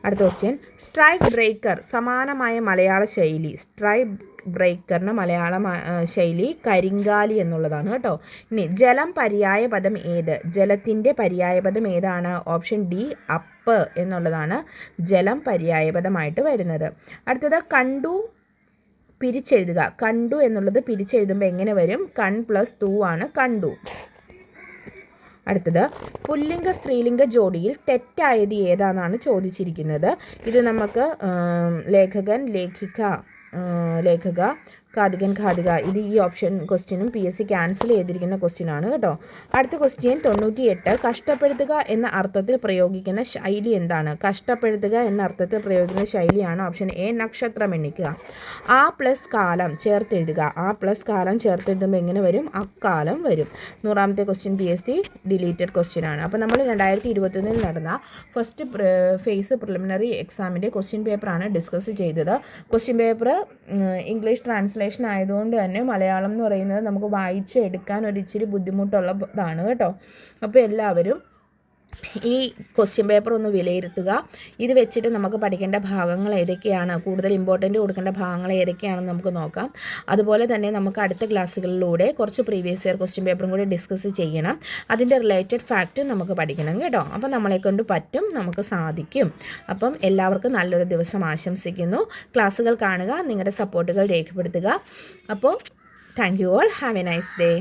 അടുത്ത ക്വസ്റ്റ്യൻ, സ്ട്രൈക്ക് ബ്രേക്കർ സമാനമായ മലയാള ശൈലി. സ്ട്രൈക്ക് ബ്രേക്കറിന് മലയാള ശൈലി കരിങ്കാലി എന്നുള്ളതാണ് കേട്ടോ. ഇനി ജലം പര്യായ പദം ഏത്? ജലത്തിൻ്റെ പര്യായ പദം ഏതാണ്? ഓപ്ഷൻ ഡി, അപ്പ് എന്നുള്ളതാണ് ജലം പര്യായ പദമായിട്ട് വരുന്നത്. അടുത്തത്, കണ്ടു പിരിച്ചെഴുതുക. കണ്ടു എന്നുള്ളത് പിരിച്ചെഴുതുമ്പോൾ എങ്ങനെ വരും? കൺ പ്ലസ് തൂ ആണ് കണ്ടു. അടുത്തത്, പുല്ലിംഗ സ്ത്രീലിംഗ ജോഡിയിൽ തെറ്റായത് ഏതാണെന്നാണ് ചോദിച്ചിരിക്കുന്നത്. ഇത് നമുക്ക് ലേഖകൻ, ലേഖക, കാതികൻ, ഘാതിക, ഇത് ഈ ഓപ്ഷൻ ക്വസ്റ്റ്യനും PSC ക്യാൻസൽ ചെയ്തിരിക്കുന്ന ക്വസ്റ്റ്യനാണ് കേട്ടോ. അടുത്ത ക്വസ്റ്റ്യൻ 98, കഷ്ടപ്പെടുത്തുക എന്ന അർത്ഥത്തിൽ പ്രയോഗിക്കുന്ന ശൈലി എന്താണ്? കഷ്ടപ്പെടുത്തുക എന്ന അർത്ഥത്തിൽ പ്രയോഗിക്കുന്ന ശൈലിയാണ് ഓപ്ഷൻ എ, നക്ഷത്രം എണ്ണിക്കുക. ആ പ്ലസ് കാലം ചേർത്തെഴുതുക. ആ പ്ലസ് കാലം ചേർത്തെഴുതുമ്പോൾ എങ്ങനെ വരും? അക്കാലം വരും. 100ാമത്തെ ക്വസ്റ്റ്യൻ PSC ഡിലീറ്റഡ് ക്വസ്റ്റ്യൻ ആണ്. അപ്പോൾ നമ്മൾ 2021 നടന്ന ഫസ്റ്റ് ഫേസ് പ്രിലിമിനറി എക്സാമിൻ്റെ ക്വസ്റ്റ്യൻ പേപ്പറാണ് ഡിസ്കസ് ചെയ്തത്. ക്വസ്റ്റ്യൻ പേപ്പർ ഇംഗ്ലീഷ് ട്രാൻസ്ലേഷൻ ആയതുകൊണ്ട് തന്നെ മലയാളം എന്ന് പറയുന്നത് നമുക്ക് വായിച്ച് എടുക്കാൻ ഒരു ഇച്ചിരി ബുദ്ധിമുട്ടുള്ളതാണ് കേട്ടോ. അപ്പോൾ എല്ലാവരും ഈ ക്വസ്റ്റ്യൻ പേപ്പർ ഒന്ന് വിലയിരുത്തുക. ഇത് വെച്ചിട്ട് നമുക്ക് പഠിക്കേണ്ട ഭാഗങ്ങൾ ഏതൊക്കെയാണ്, കൂടുതൽ ഇമ്പോർട്ടൻ്റ് കൊടുക്കേണ്ട ഭാഗങ്ങൾ ഏതൊക്കെയാണെന്ന് നമുക്ക് നോക്കാം. അതുപോലെ തന്നെ നമുക്ക് അടുത്ത ക്ലാസ്സുകളിലൂടെ കുറച്ച് പ്രീവിയസ് ഇയർ ക്വസ്റ്റ്യൻ പേപ്പറും കൂടി ഡിസ്കസ് ചെയ്യണം. അതിൻ്റെ റിലേറ്റഡ് ഫാക്റ്റും നമുക്ക് പഠിക്കണം കേട്ടോ. അപ്പം നമ്മളെക്കൊണ്ട് പറ്റും, നമുക്ക് സാധിക്കും. അപ്പം എല്ലാവർക്കും നല്ലൊരു ദിവസം ആശംസിക്കുന്നു. ക്ലാസ്സുകൾ കാണുക, നിങ്ങളുടെ സപ്പോർട്ടുകൾ രേഖപ്പെടുത്തുക. അപ്പോൾ thank you all, have A nice day.